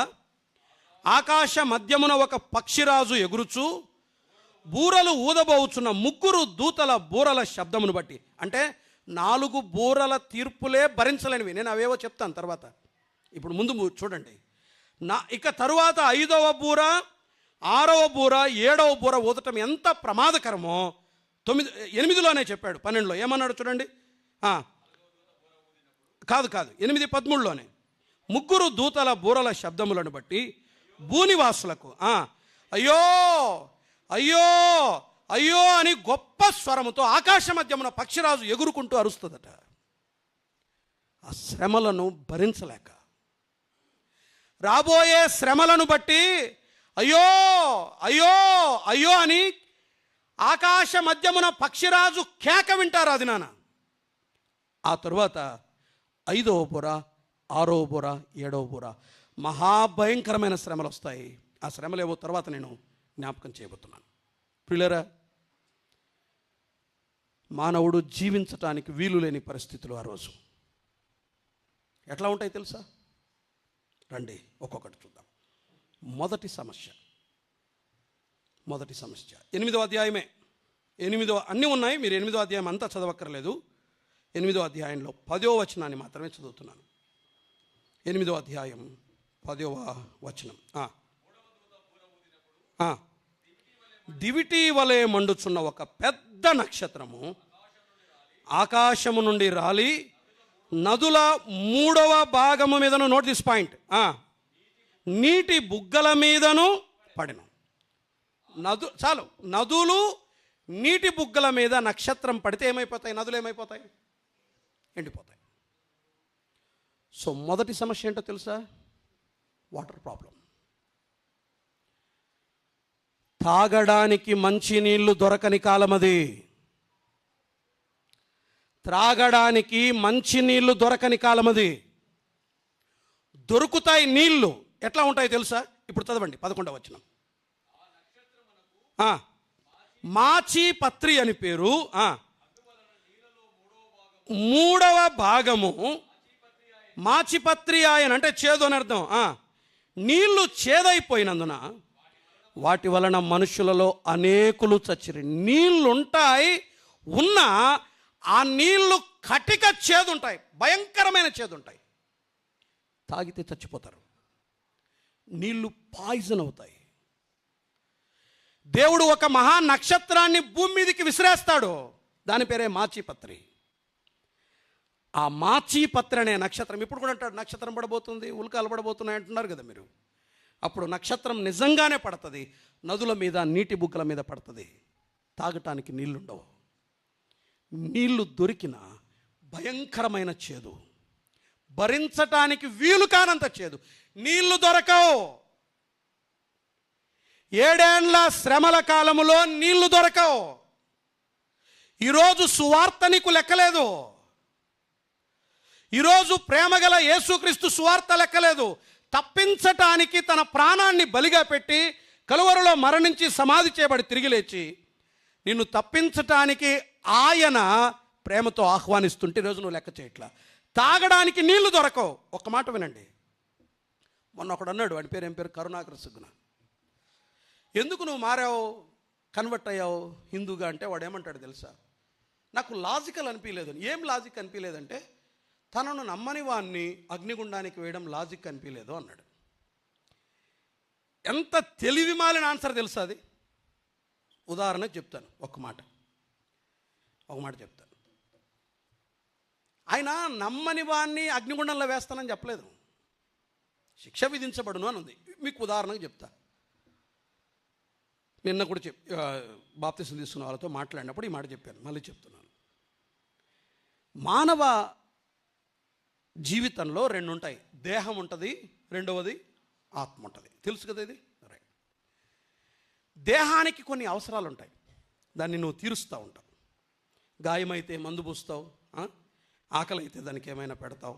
ఆకాశ మధ్యమున ఒక పక్షిరాజు ఎగురుచు బూరలు ఊదబోచున్న 3 దూతల బూరల శబ్దమును బట్టి, అంటే 4 బూరల తీర్పులే భరించలేనివి. నేను అవేవో చెప్తాను తర్వాత. ఇప్పుడు ముందు చూడండి. ఇక తరువాత 5వ బూర, 6వ బూర, 7వ బూర ఊదటం ఎంత ప్రమాదకరమో 8లోనే చెప్పాడు. 12లో ఏమన్నాడు చూడండి. కాదు 8:13లోనే 3 దూతల బూరల శబ్దములను బట్టి భూనివాసులకు అయ్యో అయ్యో అయ్యో అని గొప్ప స్వరముతో ఆకాశ మధ్యమున పక్షిరాజు ఎగురుకుంటూ అరుస్తుందట. ఆ శ్రమలను భరించలేక, రాబోయే శ్రమలను బట్టి అయ్యో అయ్యో అయ్యో అని ఆకాశ మధ్యమున పక్షిరాజు కేక వింటారు. అది నాన్న. ఆ తరువాత 5వ బూర, 6వ బూర, 7వ బూర, మహాభయంకరమైన శ్రమలు వస్తాయి. ఆ శ్రమలు ఏవో తర్వాత నేను జ్ఞాపకం చేయబోతున్నాను. ప్రియులారా, మానవుడు జీవించటానికి వీలు లేని పరిస్థితులు ఆ రోజు ఎట్లా ఉంటాయి తెలుసా? రండి ఒక్కొక్కటి చూద్దాం. మొదటి సమస్య 8వ అధ్యాయమే. అన్నీ ఉన్నాయి, మీరు 8వ అధ్యాయం అంతా చదవక్కర్లేదు. 8వ అధ్యాయంలో 10వ వచనాన్ని మాత్రమే చదువుతున్నాను. 8వ అధ్యాయం 10వ వచనం. దివిటి వలె మండుచున్న ఒక పెద్ద నక్షత్రము ఆకాశము నుండి రాలి నదుల 3వ భాగము మీదను, నోట్ దిస్ పాయింట్, నీటి బుగ్గల మీదను పడెను. నదులు నీటి బుగ్గల మీద నక్షత్రం పడితే ఏమైపోతాయి? నదులు ఏమైపోతాయి? ఎండిపోతాయి. సో మొదటి సమస్య ఏంటో తెలుసా? Water problem. తాగడానికి మంచి నీళ్లు దొరకని కాలం అది. త్రాగడానికి మంచి నీళ్లు దొరకని కాలం అది. దొరుకుతాయి నీళ్లు. ఎట్లా ఉంటాయి తెలుసా? ఇప్పుడు చదవండి 11వ వచనం. మాచిపత్రి అని పేరు. 3వ భాగము మాచిపత్రి ఆయన అంటే చేదు అని అర్థం. నీళ్లు చేదైపోయినందున వాటి వలన మనుషులలో అనేకులు చచ్చిరి. నీళ్లుంటాయి, ఉన్నా ఆ నీళ్లు కటిక చేదుంటాయి, భయంకరమైన చేదుంటాయి. తాగితే చచ్చిపోతారు. నీళ్లు పాయిజన్ అవుతాయి. దేవుడు ఒక మహా నక్షత్రాన్ని భూమి మీదకి విసిరేస్తాడు. దాని పేరే మాచిపత్రి. ఆ మాచిపత్రి అనే నక్షత్రం, ఇప్పుడు కూడా అంటాడు నక్షత్రం పడబోతుంది, ఉల్కాలు పడబోతున్నాయి అంటున్నారు కదా మీరు. అప్పుడు నక్షత్రం నిజంగానే పడుతుంది, నదుల మీద నీటి బుగ్గల మీద పడుతుంది. తాగటానికి నీళ్లుండవు. నీళ్లు దొరికిన భయంకరమైన చేదు, భరించటానికి వీలు కానంత చేదు. నీళ్లు దొరకవు. 7 ఏళ్ల శ్రమల కాలములో నీళ్లు దొరకవు. ఈరోజు సువార్త నీకు లెక్కలేదు. ఈరోజు ప్రేమగల యేసుక్రీస్తు సువార్త లెక్కలేదు. తప్పించటానికి తన ప్రాణాన్ని బలిగా పెట్టి కలువరిలో మరణించి సమాధి చేయబడి తిరిగి లేచి నిన్ను తప్పించటానికి ఆయన ప్రేమతో ఆహ్వానిస్తుంటే ఈరోజు నువ్వు లెక్క చేయట్లా. తాగడానికి నీళ్లు దొరకవు. ఒక్క మాట వినండి. మొన్న ఒకడు అన్నాడు, వాడి పేరు ఏం పేరు, కరుణాకర సుగ్గున. ఎందుకు నువ్వు మారావు, కన్వర్ట్ అయ్యావు హిందూగా అంటే వాడు ఏమంటాడు తెలుసా? నాకు లాజికల్ అనిపించలేదు. ఏం లాజిక్ అనిపించలేదంటే, తనను నమ్మని వాడిని అగ్నిగుండానికి వేయడం లాజిక్ అనిపించలేదు అన్నాడు. ఎంత తెలివి మాలిన ఆన్సర్ తెలుసా అది? ఉదాహరణ చెప్తాను, ఒక మాట చెప్తాను. ఆయన నమ్మని వాడిని అగ్నిగుండంలో వేస్తానని చెప్పలేదు, శిక్ష విధించబడును అని ఉంది. మీకు ఉదాహరణకు చెప్తా. నిన్న కూడా బాప్తిసం తీసుకున్న వాళ్ళతో మాట్లాడినప్పుడు ఈ మాట చెప్పాను, మళ్ళీ చెప్తున్నాను. మానవ జీవితంలో 2 ఉంటాయి. దేహం ఉంటుంది, రెండవది ఆత్మ ఉంటుంది. తెలుసు కదా ఇది? రైట్. దేహానికి కొన్ని అవసరాలు ఉంటాయి, దాన్ని నువ్వు తీరుస్తూ ఉంటావు. గాయమైతే మందు పూస్తావు, ఆకలి అయితే దానికి ఏమైనా పెడతావు,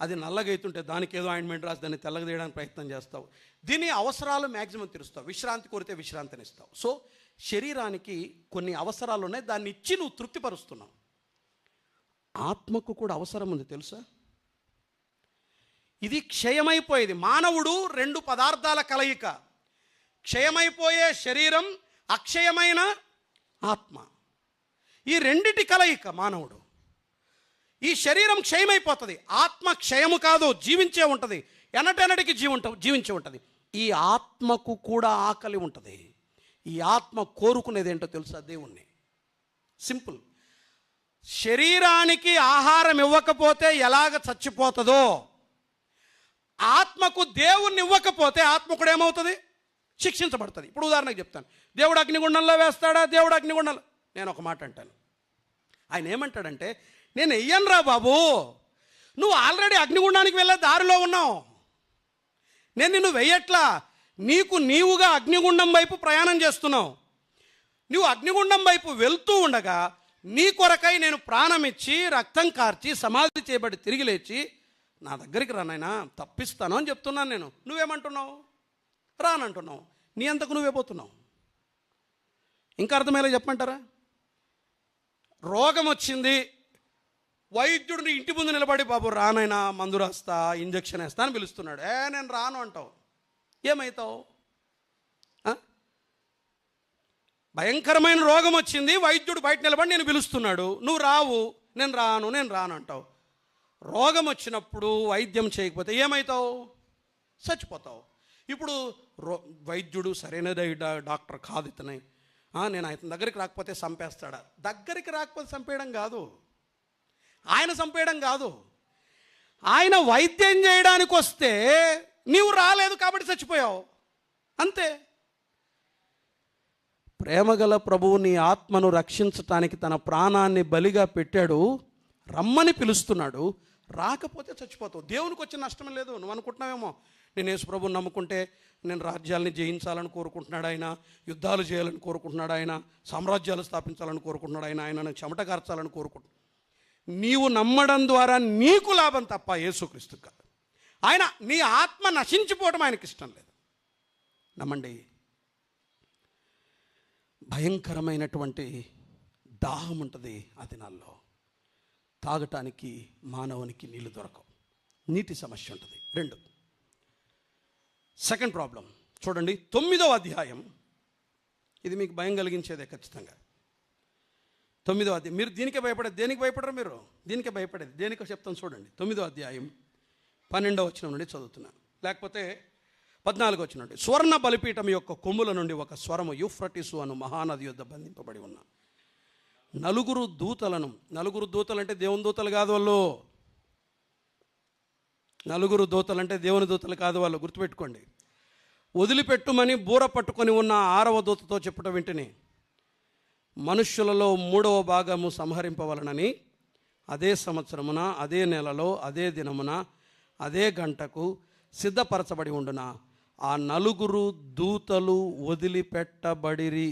అది నల్లగైతుంటే దానికి ఏదో ఆయింట్మెంట్ రాసి దాన్ని తెల్లగా తీయడానికి ప్రయత్నం చేస్తావు. దీని అవసరాలు మ్యాక్సిమం తీరుస్తావు. విశ్రాంతి కోరితే విశ్రాంతిని ఇస్తావు. సో శరీరానికి కొన్ని అవసరాలు ఉన్నాయి, దాన్ని ఇచ్చి నువ్వు తృప్తిపరుస్తున్నావు. ఆత్మకు కూడా అవసరం ఉంది తెలుసా? ఇది క్షయమైపోయేది. మానవుడు 2 పదార్థాల కలయిక. క్షయమైపోయే శరీరం, అక్షయమైన ఆత్మ. ఈ రెండిటి కలయిక మానవుడు. ఈ శరీరం క్షయమైపోతుంది, ఆత్మ క్షయము కాదు, జీవించే ఉంటుంది, ఎన్నటెన్నటికి జీవించే ఉంటుంది. ఈ ఆత్మకు కూడా ఆకలి ఉంటుంది. ఈ ఆత్మ కోరుకునేది ఏంటో తెలుసా? దేవుణ్ణి. సింపుల్. శరీరానికి ఆహారం ఇవ్వకపోతే ఎలాగ చచ్చిపోతుందో, ఆత్మకు దేవుణ్ణి ఇవ్వకపోతే ఆత్మ కూడా ఏమవుతుంది? శిక్షించబడుతుంది. ఇప్పుడు ఉదాహరణకు చెప్తాను. దేవుడు అగ్నిగుండంలో వేస్తాడా? దేవుడు అగ్నిగుండంలో. నేను ఒక మాట అంటాను. ఆయన ఏమంటాడంటే, నేను వెయ్యనురా బాబు, నువ్వు ఆల్రెడీ అగ్నిగుండానికి వెళ్ళే దారిలో ఉన్నావు, నేను నిన్ను వెయ్యట్లా. నీవుగా అగ్నిగుండం వైపు ప్రయాణం చేస్తున్నావు. నువ్వు అగ్నిగుండం వైపు వెళ్తూ ఉండగా నీ కొరకై నేను ప్రాణం ఇచ్చి రక్తం కార్చి సమాధి చేయబడి తిరిగి లేచి నా దగ్గరికి రా నాయనా, తప్పిస్తాను అని చెప్తున్నాను నేను. నువ్వేమంటున్నావు? రానంటున్నావు. నీ అంతకు నువ్వే పోతున్నావు. ఇంకా అర్థమయ్యేలా చెప్పమంటారా? రోగం వచ్చింది, వైద్యుడిని ఇంటి ముందు నిలబడి బాబు రానైనా మందు రాస్తా, ఇంజక్షన్ వేస్తా అని పిలుస్తున్నాడు. నేను రాను అంటావు, ఏమవుతావు? భయంకరమైన రోగం వచ్చింది, వైద్యుడు బయట నిలబడి నేను పిలుస్తున్నాడు, నువ్వు రావు, నేను రాను అంటావు. రోగం వచ్చినప్పుడు వైద్యం చేయకపోతే ఏమవుతావు? చచ్చిపోతావు. ఇప్పుడు వైద్యుడు సరైన డాక్టర్ కాదు ఇతనే, నేను అతని దగ్గరికి రాకపోతే చంపేస్తాడా? దగ్గరికి రాకపోతే చంపేయడం కాదు, ఆయన చంపేయడం కాదు, ఆయన వైద్యం చేయడానికి వస్తే నీవు రాలేదు కాబట్టి చచ్చిపోయావు, అంతే. ప్రేమగల ప్రభువు నీ ఆత్మను రక్షించటానికి తన ప్రాణాన్ని బలిగా పెట్టాడు, రమ్మని పిలుస్తున్నాడు. రాకపోతే చచ్చిపోతావు. దేవునికి వచ్చిన నష్టం లేదు. నువ్వు అనుకుంటున్నావేమో, నేను యేసు ప్రభువుని నమ్ముకుంటే నేను రాజ్యాలని జయించాలని కోరుకుంటున్నాడు ఆయన, యుద్ధాలు చేయాలని కోరుకుంటున్నాడు ఆయన, సామ్రాజ్యాలు స్థాపించాలని కోరుకుంటున్నాడు ఆయన, ఆయన చెమట కార్చాలని కోరుకుంటున్నాడు. నీవు నమ్మడం ద్వారా నీకు లాభం తప్ప యేసుక్రీస్తుకు కాదు. ఆయన నీ ఆత్మ నశించిపోవడం ఆయనకి ఇష్టం లేదు. నమ్మండి. భయంకరమైనటువంటి దాహం ఉంటుంది ఆ దినాల్లో. తాగటానికి మానవునికి నీళ్లు దొరకవు, నీటి సమస్య ఉంటుంది. 2 సెకండ్ ప్రాబ్లం చూడండి, 9వ అధ్యాయం. ఇది మీకు భయం కలిగించేదే ఖచ్చితంగా. 9వ అధ్యాయం. మీరు దీనికే భయపడేది. దేనికి భయపడరు మీరు? దీనికే భయపడేది. దేనికో చెప్తాను చూడండి. 9వ అధ్యాయం 12వ వచనం నుండి చదువుతున్నా, లేకపోతే 14వ వచనం నుండి. స్వర్ణ బలిపీఠం యొక్క కొమ్ముల నుండి ఒక స్వరము యూఫ్రటీసు అను మహానది యొద్ద బంధింపబడి ఉన్న 4 దూతలను, 4 దూతలు అంటే దేవుని దూతలు కాదు వాళ్ళు, 4 దూతలు అంటే దేవుని దూతలు కాదు వాళ్ళు, గుర్తుపెట్టుకోండి. వదిలిపెట్టుమని బూర పట్టుకొని ఉన్న 6వ దూతతో చెప్పుట వింటిని, మనుష్యులలో 3వ భాగము సంహరింపవలనని అదే సంవత్సరమున, అదే నెలలో, అదే దినమున, అదే గంటకు సిద్ధపరచబడి ఉండున ఆ 4 దూతలు వదిలిపెట్టబడిరి.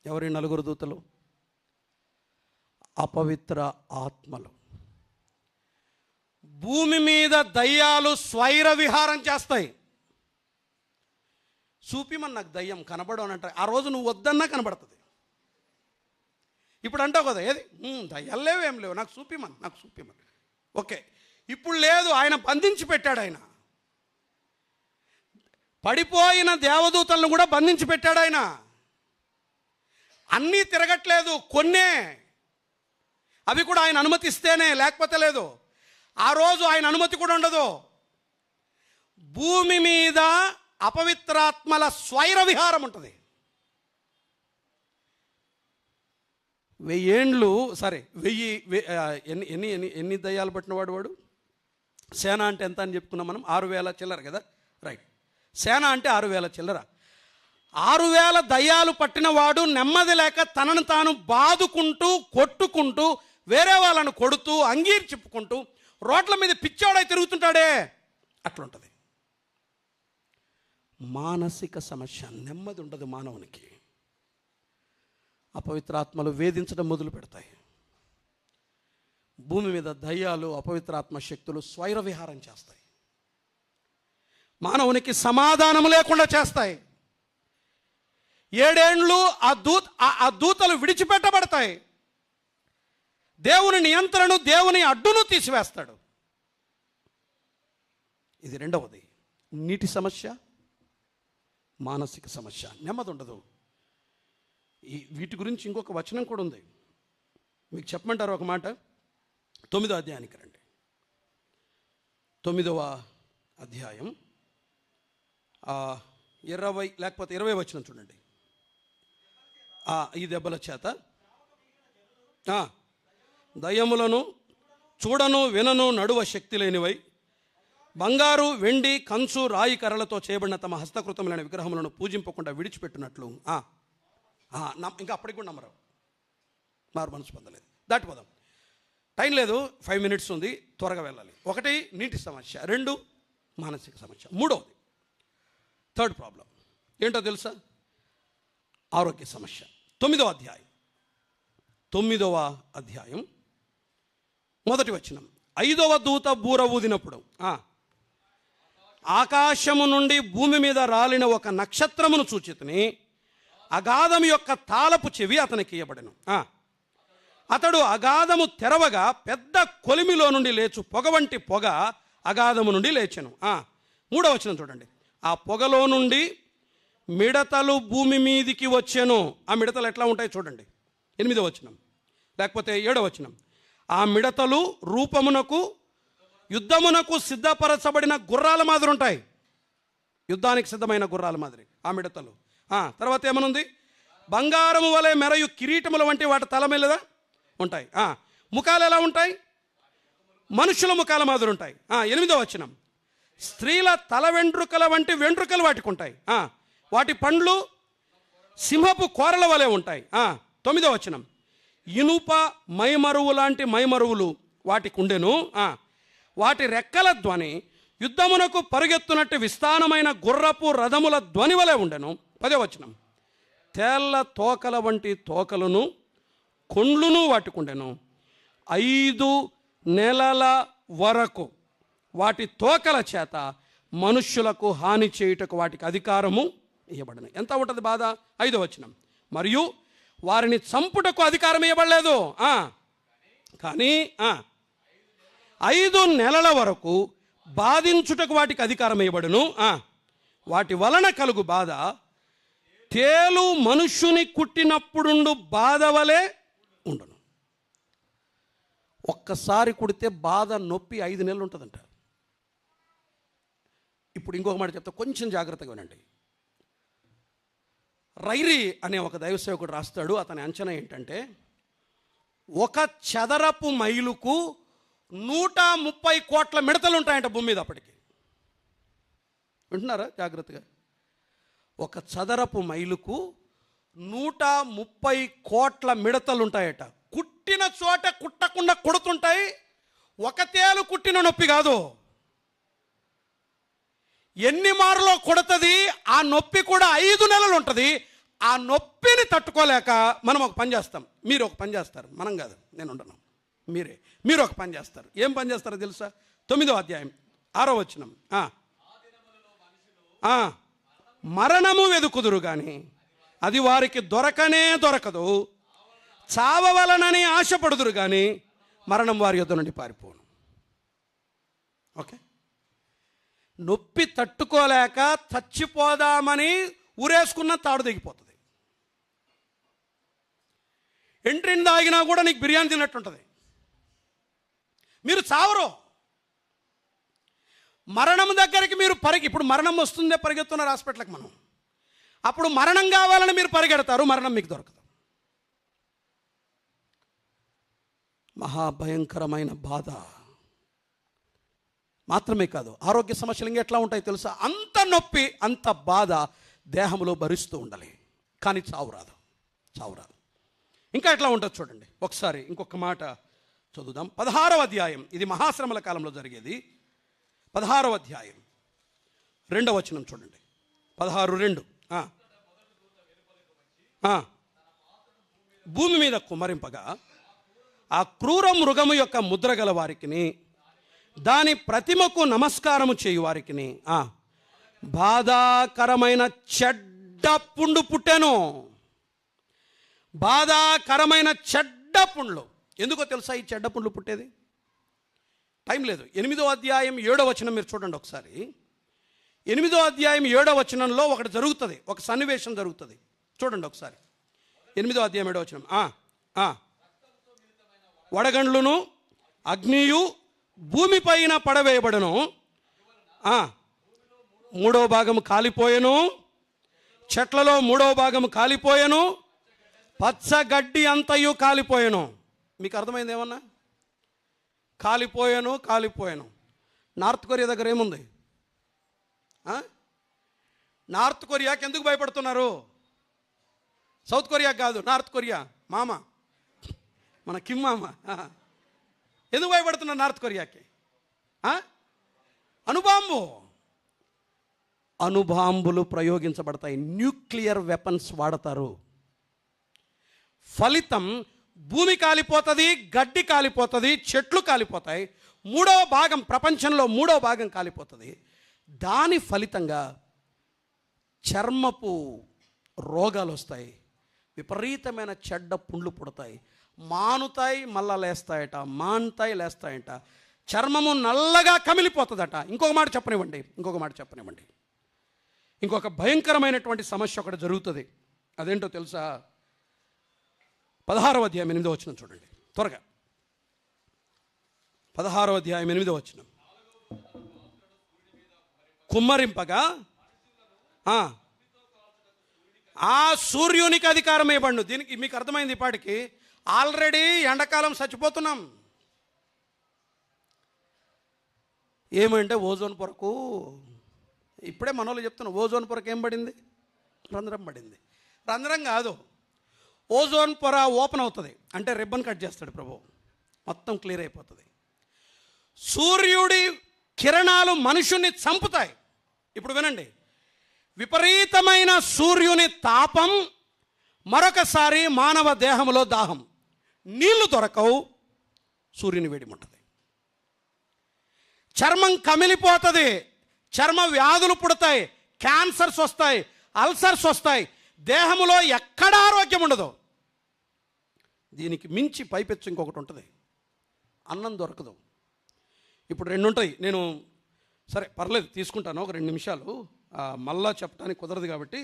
ఎవరి 4 దూతలు? అపవిత్ర ఆత్మలు. భూమి మీద దయ్యాలు స్వైర విహారం చేస్తాయి. చూపిమని నాకు దయ్యం కనబడు అని అంటారు. ఆ రోజు నువ్వు వద్దన్నా కనబడుతుంది. ఇప్పుడు అంటావు కదా, ఏది దయ్యాలు లేవు, ఏం లేవు, నాకు చూపిమని. ఓకే, ఇప్పుడు లేదు, ఆయన బంధించి పెట్టాడు. ఆయన పడిపోయిన దేవదూతలను కూడా బంధించి పెట్టాడు. ఆయన అన్నీ తిరగట్లేదు, కొన్నే, అవి కూడా ఆయన అనుమతిస్తేనే, లేకపోతే లేదు. ఆ రోజు ఆయన అనుమతి కూడా ఉండదు. భూమి మీద అపవిత్రాత్మల స్వైర విహారం ఉంటుంది. 1000 ఏండ్లు, సరే 1000 ఎన్ని దయ్యాలు పట్టినవాడు వాడు? సేన అంటే ఎంత అని చెప్పుకున్నాం మనం? 6000 చిల్లర కదా, రైట్. సేన అంటే 6000 చిల్లర. 6000 దయ్యాలు పట్టినవాడు నెమ్మది లేక తనను తాను బాదుకుంటూ, కొట్టుకుంటూ, వేరే వాళ్ళను కొడుతూ, అంగీరు చెప్పుకుంటూ, రోడ్ల మీద పిచ్చోడై తిరుగుతుంటాడే, అట్లుంటుంది. మానసిక సమస్య, నెమ్మది ఉండదు మానవునికి. అపవిత్రాత్మలు వేధించడం మొదలు పెడతాయి. భూమి మీద దయ్యాలు, అపవిత్రాత్మ శక్తులు స్వైర విహారం చేస్తాయి. మానవునికి సమాధానం లేకుండా చేస్తాయి. 7 ఏండ్లు ఆ దూతలు విడిచిపెట్టబడతాయి. దేవుని నియంత్రణను, దేవుని అడ్డును తీసివేస్తాడు. ఇది 2వది. నీటి సమస్య, మానసిక సమస్య, నెమ్మది ఉండదు. వీటి గురించి ఇంకొక వచనం కూడా ఉంది, మీకు చెప్పమంటారు ఒక మాట? 9వ అధ్యాయానికి రండి. 9వ అధ్యాయం 20 లేకపోతే 20 వచనం చూడండి. ఈ దెబ్బల చేత దయ్యములను చూడను వినను నడువ శక్తి లేనివై బంగారు, వెండి, కంచు, రాయి కర్రలతో చేయబడిన తమ హస్తకృతములైన విగ్రహములను పూజింపకుండా విడిచిపెట్టినట్లు. ఇంకా అప్పటికి కూడా నమ్మరు, మారు మనసు పొందలేదు. దాటిపోదాం, టైం లేదు, 5 minutes ఉంది, త్వరగా వెళ్ళాలి. 1 నీటి సమస్య, 2 మానసిక సమస్య, 3వది థర్డ్ ప్రాబ్లం ఏంటో తెలుసా? ఆరోగ్య సమస్య. 9వ అధ్యాయం 1వ వచనం. 5వ దూత బూర ఊదినప్పుడు ఆకాశము నుండి భూమి మీద రాలిన ఒక నక్షత్రమును చూచితిని. అగాధం యొక్క తాళపు చెవి అతనికి ఇయ్యబడెను. అతడు అగాధము తెరవగా పెద్ద కొలిమిలో నుండి లేచు పొగ వంటి పొగ అగాధము నుండి లేచెను. 3వ వచనం చూడండి. ఆ పొగలో నుండి మిడతలు భూమి మీదికి వచ్చెను. ఆ మిడతలు ఎట్లా ఉంటాయి చూడండి. 8వ వచనం లేకపోతే 7వ వచనం. ఆ మిడతలు రూపమునకు యుద్ధమునకు సిద్ధపరచబడిన గుర్రాల మాదిరి ఉంటాయి. యుద్ధానికి సిద్ధమైన గుర్రాల మాదిరి ఆ మిడతలు. తర్వాత ఏమనుంది? బంగారము వలె మెరయు కిరీటముల వంటి వాటి తల మీద ఉంటాయి. ముఖాలు ఎలా ఉంటాయి? మనుషుల ముఖాల మాదిరి ఉంటాయి. 8వ వచనం. స్త్రీల తల వెంట్రుకల వంటి వెంట్రుకలు వాటికి ఉంటాయి. వాటి పండ్లు సింహపు కోరల వలె ఉంటాయి. 9వ వచనం. ఇనుప మైమరువు లాంటి మైమరువులు వాటికి ఉండెను. వాటి రెక్కల ధ్వని యుద్ధమునకు పరుగెత్తునట్టు విస్తానమైన గుర్రపు రథముల ధ్వని వలె ఉండెను. 10వ వచనం. తేళ్ల తోకల వంటి తోకలను కొండ్లును వాటికి ఉండెను. 5 నెలల వరకు వాటి తోకల చేత మనుష్యులకు హాని చేయుటకు వాటికి అధికారము ఇవ్వబడను. ఎంత ఉంటుంది బాధ? 5వ వచనం. మరియు వారిని చంపుటకు అధికారం ఇవ్వబడలేదు, కానీ 5 నెలల వరకు బాధించుటకు వాటికి అధికారం ఇవ్వబడును. వాటి వలన కలుగు బాధ తేలు మనుష్యుని కుట్టినప్పుడుండు బాధ వలె ఉండను. ఒక్కసారి కుడితే బాధ నొప్పి 5 నెలలు ఉంటుందంట. ఇప్పుడు ఇంకొక మాట చెప్తా, కొంచెం జాగ్రత్తగా వినండి. రైరీ అనే ఒక దైవ సేవకుడు రాస్తాడు. అతని అంచనా ఏంటంటే 1 చదరపు మైలుకు 130 కోట్ల మిడతలు ఉంటాయంట భూమి మీద అప్పటికి. వింటున్నారా జాగ్రత్తగా? 1 చదరపు మైలుకు 130 కోట్ల మిడతలు ఉంటాయట. కుట్టిన చోట కుట్టకుండా కొడుతుంటాయి. ఒక తేలు కుట్టిన నొప్పి కాదు, ఎన్ని మారులో కొడుతుంది ఆ నొప్పి కూడా 5 నెలలు ఉంటుంది. ఆ నొప్పిని తట్టుకోలేక మనం ఒక పని చేస్తాం. మీరు ఒక పని చేస్తారు, మనం కాదు, నేను ఉండను, మీరు ఒక పని చేస్తారు. ఏం పని చేస్తారో తెలుసా? 9వ అధ్యాయం 6వ వచనం. మరణము వెదుకుదురు కానీ అది వారికి దొరకనే దొరకదు. చావవలనని ఆశపడుదురు కానీ మరణం వారి యొద్ద నుండి పారిపోను. ఓకే, నొప్పి తట్టుకోలేక చచ్చిపోదామని ఊరేసుకున్న తాడు దిగిపోతుంది. ఎంట్రీని తాగినా కూడా నీకు బిర్యానీ తిన్నట్టుంటుంది. మీరు చావరు. మరణం దగ్గరికి మీరు ఇప్పుడు మరణం వస్తుందే పరిగెత్తున్నారు హాస్పిటల్కి మనం. అప్పుడు మరణం కావాలని మీరు పరిగెడతారు, మరణం మీకు దొరకదు. మహాభయంకరమైన బాధ మాత్రమే కాదు, ఆరోగ్య సమస్యలు ఇంకెట్లా ఉంటాయి తెలుసా? అంత నొప్పి, అంత బాధ దేహంలో భరిస్తూ ఉండాలి, కానీ చావు రాదు. ఇంకా ఎట్లా ఉంటుంది చూడండి. ఒకసారి ఇంకొక మాట చదువుదాం. 16వ అధ్యాయం, ఇది మహాశ్రమల కాలంలో జరిగేది. 16వ అధ్యాయం 2వ వచనం చూడండి. 16:2. భూమి మీద కుమ్మరింపగా ఆ క్రూర మృగము యొక్క ముద్ర గల వారికిని దాని ప్రతిమకు నమస్కారము చేయు వారికిని బాధాకరమైన చెడ్డ పుండు పుట్టాను. బాధాకరమైన చెడ్డ పుండ్లు. ఎందుకో తెలుసా ఈ చెడ్డ పుండ్లు పుట్టేది? టైం లేదు. 8వ అధ్యాయం 7వ వచనం మీరు చూడండి ఒకసారి. 8వ అధ్యాయం 7వ వచనంలో ఒకటి జరుగుతుంది, ఒక సన్నివేశం జరుగుతుంది. చూడండి ఒకసారి. 8వ అధ్యాయం 7వ వచనం. వడగండ్లును అగ్నియు భూమిపైన పడవేయబడను. 3వ భాగం కాలిపోయెను. చెట్లలో 3వ భాగం కాలిపోయెను. పచ్చగడ్డి అంతయు కాలిపోయెను. మీకు అర్థమైంది ఏమన్నా? కాలిపోయాను. నార్త్ కొరియా దగ్గర ఏముంది? నార్త్ కొరియాకి ఎందుకు భయపడుతున్నారు? సౌత్ కొరియా కాదు, నార్త్ కొరియా. మామ, మన కిమ్ మామ. ఎందుకు భయపడుతున్నారు నార్త్ కొరియాకి? అణుబాంబులు ప్రయోగించబడతాయి, న్యూక్లియర్ వెపన్స్ వాడతారు. ఫలితం భూమి కాలిపోతుంది, గడ్డి కాలిపోతుంది, చెట్లు కాలిపోతాయి. 3వ భాగం, ప్రపంచంలో 3వ భాగం కాలిపోతుంది. దాని ఫలితంగా చర్మపు రోగాలు వస్తాయి, విపరీతమైన చెడ్డ పుండ్లు పుడతాయి, మానుతాయి మళ్ళా లేస్తాయట, మానుతాయి లేస్తాయట, చర్మము నల్లగా కమిలిపోతుందట. ఇంకొక మాట చెప్పనివ్వండి, ఇంకొక భయంకరమైనటువంటి సమస్య ఒకటి జరుగుతుంది. అదేంటో తెలుసా? 16వ అధ్యాయం 8వ వచనం చూడండి త్వరగా. 16వ అధ్యాయం 8వ వచనం. కుమ్మరింపగా ఆ సూర్యునికి అధికారం ఇవ్వండు. దీనికి మీకు అర్థమైంది ఇప్పటికి. ఆల్రెడీ ఎండాకాలం చచ్చిపోతున్నాం. ఏమంటే ఓజోన్ పొరకు, ఇప్పుడే మనోళ్ళు చెప్తున్నాం, ఓజోన్ పొరకు ఏం పడింది? రంధ్రం పడింది. రంధ్రం కాదు, ఓజోన్ పొర ఓపెన్ అవుతుంది. అంటే రిబ్బన్ కట్ చేస్తాడు ప్రభు, మొత్తం క్లియర్ అయిపోతుంది. సూర్యుడి కిరణాలు మనుషుని చంపుతాయి. ఇప్పుడు వినండి, విపరీతమైన సూర్యుని తాపం, మరొకసారి మానవ దేహంలో దాహం, నీళ్లు దొరకవు, సూర్యుని వేడి ఉంటుంది, చర్మం కమిలిపోతుంది, చర్మ వ్యాధులు పుడతాయి, క్యాన్సర్స్ వస్తాయి, అల్సర్స్ వస్తాయి, దేహంలో ఎక్కడ ఆరోగ్యం ఉండదు. దీనికి మించి పైపెచ్చు ఇంకొకటి ఉంటుంది, అన్నం దొరకదు. ఇప్పుడు 2 ఉంటాయి. నేను సరే పర్లేదు తీసుకుంటాను, ఒక 2 నిమిషాలు. మళ్ళా చెప్పడానికి కుదరదు కాబట్టి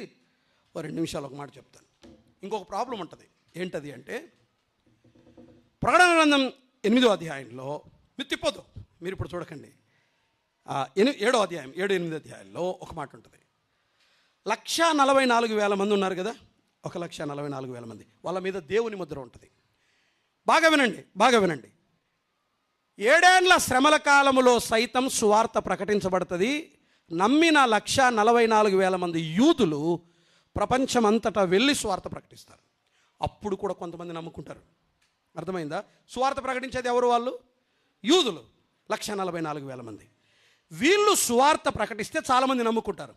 ఒక 2 నిమిషాలు ఒక మాట చెప్తాను. ఇంకొక ప్రాబ్లం ఉంటుంది. ఏంటది అంటే, ప్రకటన గ్రంథం 8వ అధ్యాయంలో మీరు తిప్పొద్దు, మీరు ఇప్పుడు చూడకండి. 7వ అధ్యాయం 7-8 అధ్యాయాల్లో ఒక మాట ఉంటుంది. 144,000 మంది ఉన్నారు కదా, 144,000 మంది, వాళ్ళ మీద దేవుని ముద్ర ఉంటుంది. బాగా వినండి. 7 ఏండ్ల శ్రమల కాలములో సైతం సువార్త ప్రకటించబడుతుంది. నమ్మిన 144,000 మంది యూదులు ప్రపంచమంతటా వెళ్ళి సువార్త ప్రకటిస్తారు. అప్పుడు కూడా కొంతమంది నమ్ముకుంటారు. అర్థమైందా? సువార్త ప్రకటించేది ఎవరు? వాళ్ళు యూదులు. 144,000 మంది. వీళ్ళు సువార్త ప్రకటిస్తే చాలామంది నమ్ముకుంటారు.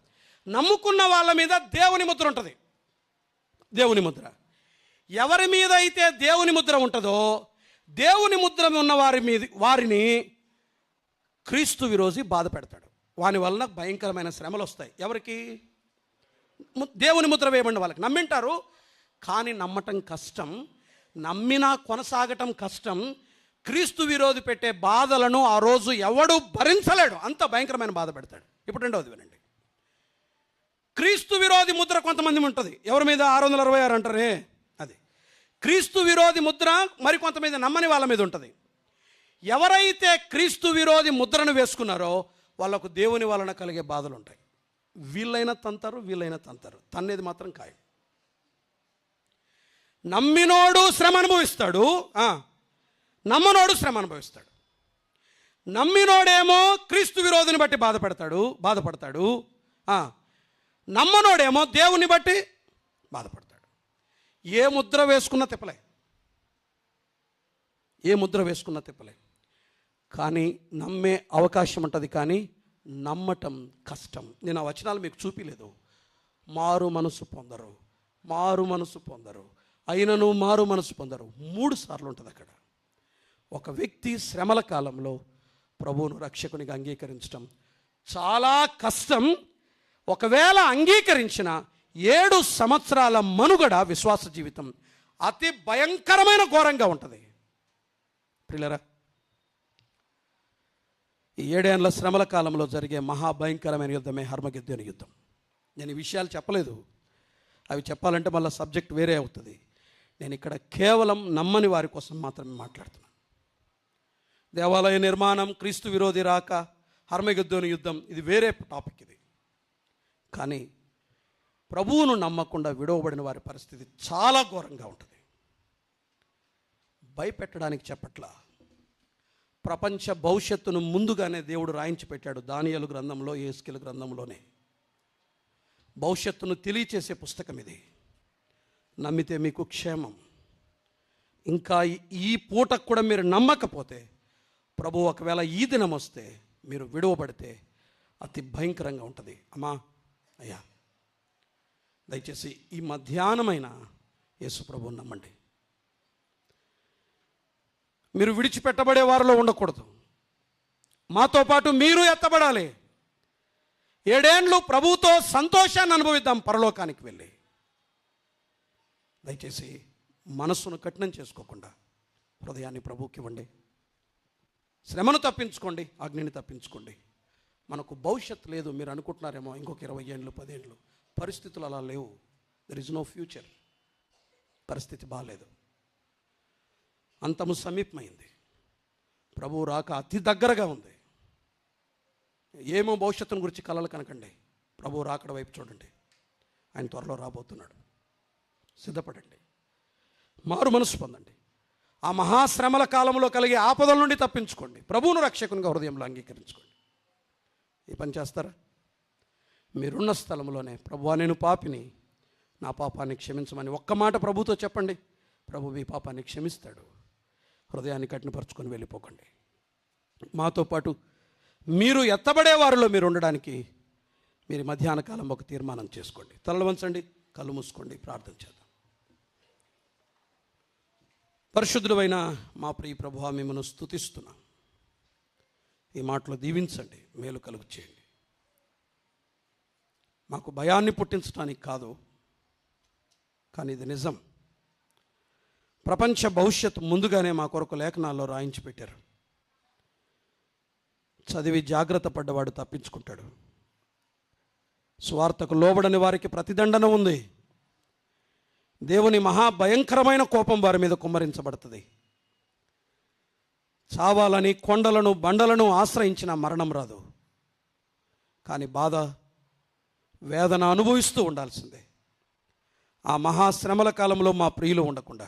నమ్ముకున్న వాళ్ళ మీద దేవుని ముద్ర ఉంటుంది. దేవుని ముద్ర ఎవరి మీద అయితే దేవుని ముద్ర ఉంటుందో, దేవుని ముద్ర ఉన్న వారిని క్రీస్తు విరోధి బాధ పెడతాడు. వాని వలన భయంకరమైన శ్రమలు వస్తాయి. ఎవరికి? దేవుని ముద్ర వేయబడిన వాళ్ళకి. నమ్మింటారు కానీ నమ్మటం కష్టం, నమ్మినా కొనసాగటం కష్టం. క్రీస్తు విరోధి పెట్టే బాధలను ఆ రోజు ఎవడు భరించలేడు, అంత భయంకరమైన బాధ పెడతాడు. ఇప్పుడు 2వది వినండి. క్రీస్తు విరోధి ముద్ర కొంతమంది ఉంటుంది. ఎవరి మీద? 666 అంటారే, అది క్రీస్తు విరోధి ముద్ర. మరి కొంతమంది నమ్మని వాళ్ళ మీద ఉంటుంది. ఎవరైతే క్రీస్తు విరోధి ముద్రను వేసుకున్నారో వాళ్ళకు దేవుని వలన కలిగే బాధలు ఉంటాయి. వీళ్ళైనా తంతారు, తన్నేది మాత్రం ఖాయం. నమ్మినోడు శ్రమ అనుభవిస్తాడు, నమ్మనోడు శ్రమ అనుభవిస్తాడు. నమ్మినోడేమో క్రీస్తు విరోధిని బట్టి బాధపడతాడు. నమ్మనోడేమో దేవుని బట్టి బాధపడతాడు. ఏ ముద్ర వేసుకున్నా తిప్పలే. కానీ నమ్మే అవకాశం ఉంటుంది, కానీ నమ్మటం కష్టం. నేను ఆ వచనాలు మీకు చూపిలేదు. మారు మనసు పొందరు, అయినను మారు మనసు పొందరు. 3 సార్లు ఉంటుంది అక్కడ. ఒక వ్యక్తి శ్రమల కాలంలో ప్రభువును రక్షకునిగా అంగీకరించడం చాలా కష్టం. ఒకవేళ అంగీకరించిన 7 సంవత్సరాల మనుగడ విశ్వాస జీవితం అతి భయంకరమైన ఘోరంగా ఉంటుంది. ప్రియులారా, ఈ 7 ఏండ్ల శ్రమల కాలంలో జరిగే మహాభయంకరమైన యుద్ధమే హర్మగిద్దోను యుద్ధం. నేను ఈ విషయాలు చెప్పలేదు, అవి చెప్పాలంటే మళ్ళీ సబ్జెక్ట్ వేరే అవుతుంది. నేను ఇక్కడ కేవలం నమ్మని వారి కోసం మాత్రమే మాట్లాడుతున్నాను. దేవాలయ నిర్మాణం, క్రీస్తు విరోధి రాక, హర్మగిద్దోను యుద్ధం, ఇది వేరే టాపిక్. ఇది కానీ ప్రభువును నమ్మకుండా విడవబడిన వారి పరిస్థితి చాలా ఘోరంగా ఉంటుంది. భయపెట్టడానికి చెప్పట్లా, ప్రపంచ భవిష్యత్తును ముందుగానే దేవుడు రాయించి పెట్టాడు. దానియేలు గ్రంథంలో, యెహెజ్కేలు గ్రంథంలోనే భవిష్యత్తును తెలియచేసే పుస్తకం ఇది. నమ్మితే మీకు క్షేమం. ఇంకా ఈ పూటకు కూడా మీరు నమ్మకపోతే, ప్రభు ఒకవేళ ఈ దినం వస్తే, మీరు విడువబడితే అతి భయంకరంగా ఉంటుంది. అమ్మా, అయ్యా, దయచేసి ఈ మధ్యాహ్నమైన యేసు ప్రభువుని నమ్మండి. మీరు విడిచిపెట్టబడే వారిలో ఉండకూడదు. మాతో పాటు మీరు ఎత్తబడాలి. 7 ఏండ్లు ప్రభువుతో సంతోషాన్ని అనుభవిద్దాం పరలోకానికి వెళ్ళి. దయచేసి మనస్సును కఠినం చేసుకోకుండా హృదయాన్ని ప్రభువుకి ఇవ్వండి. శ్రమను తప్పించుకోండి, అగ్నిని తప్పించుకోండి. మనకు భవిష్యత్తు లేదు. మీరు అనుకుంటున్నారేమో ఇంకొక 20 ఏళ్ళు 10 ఏళ్ళు. పరిస్థితులు అలా లేవు. There is no future. పరిస్థితి బాగాలేదు. అంతము సమీపమైంది. ప్రభువు రాక అతి దగ్గరగా ఉంది. ఏమో భవిష్యత్తును గురించి కలలు కనకండి. ప్రభువు రాకడ వైపు చూడండి. ఆయన త్వరలో రాబోతున్నాడు. సిద్ధపడండి. మారు మనసు పొందండి. ఆ మహాశ్రమల కాలంలో కలిగే ఆపదల నుండి తప్పించుకోండి. ప్రభువును రక్షకునిగా హృదయంలో అంగీకరించుకోండి. ఈ పని చేస్తారా? మీరున్న స్థలంలోనే ప్రభువా నేను పాపిని, నా పాపాన్ని క్షమించమని ఒక్క మాట ప్రభుతో చెప్పండి. ప్రభు మీ పాపాన్ని క్షమిస్తాడు. హృదయాన్ని కఠినపరుచుకొని వెళ్ళిపోకండి. మాతో పాటు మీరు ఎత్తబడే వారిలో మీరు ఉండడానికి మీరు మధ్యాహ్న కాలం ఒక తీర్మానం చేసుకోండి. తలలు వంచండి, కళ్ళు మూసుకోండి, ప్రార్థన చేద్దాం. పరిశుద్ధుడైన మా ప్రియ ప్రభువా మిమ్మల్ని స్తుతిస్తున్నాం. ఈ మాటలు దీవించండి, మేలు కలుగు చేయండి. మాకు భయాన్ని పుట్టించడానికి కాదు, కానీ ఇది నిజం. ప్రపంచ భవిష్యత్తు ముందుగానే మా కొరకు లేఖనాల్లో రాయించి పెట్టారు. చదివి జాగ్రత్త పడ్డవాడు తప్పించుకుంటాడు. స్వార్థకు లోబడని వారికి ప్రతిదండన ఉంది. దేవుని మహాభయంకరమైన కోపం వారి మీద కుమ్మరించబడుతుంది. చావాలని కొండలను బండలను ఆశ్రయించిన మరణం రాదు, కానీ బాధ వేదన అనుభవిస్తూ ఉండాల్సిందే. ఆ మహాశ్రమల కాలంలో మా ప్రియులు ఉండకుండా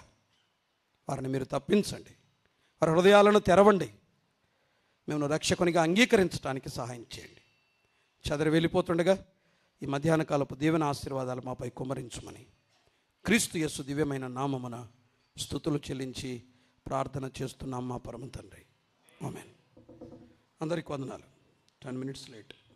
వారిని మీరు తప్పించండి. వారి హృదయాలను తెరవండి. మేము రక్షకునిగా అంగీకరించడానికి సహాయం చేయండి. చెదరి వెళ్ళిపోతుండగా ఈ మధ్యాహ్న కాలపు దీవెన ఆశీర్వాదాలు మాపై కుమ్మరించమని క్రీస్తు యేసు దివ్యమైన నామమున స్తుతులు చెల్లించి ప్రార్థన చేస్తున్నాం మా పరమ తండ్రి. ఆమేన్. అందరికీ వందనాలు. 10 minutes లేట్.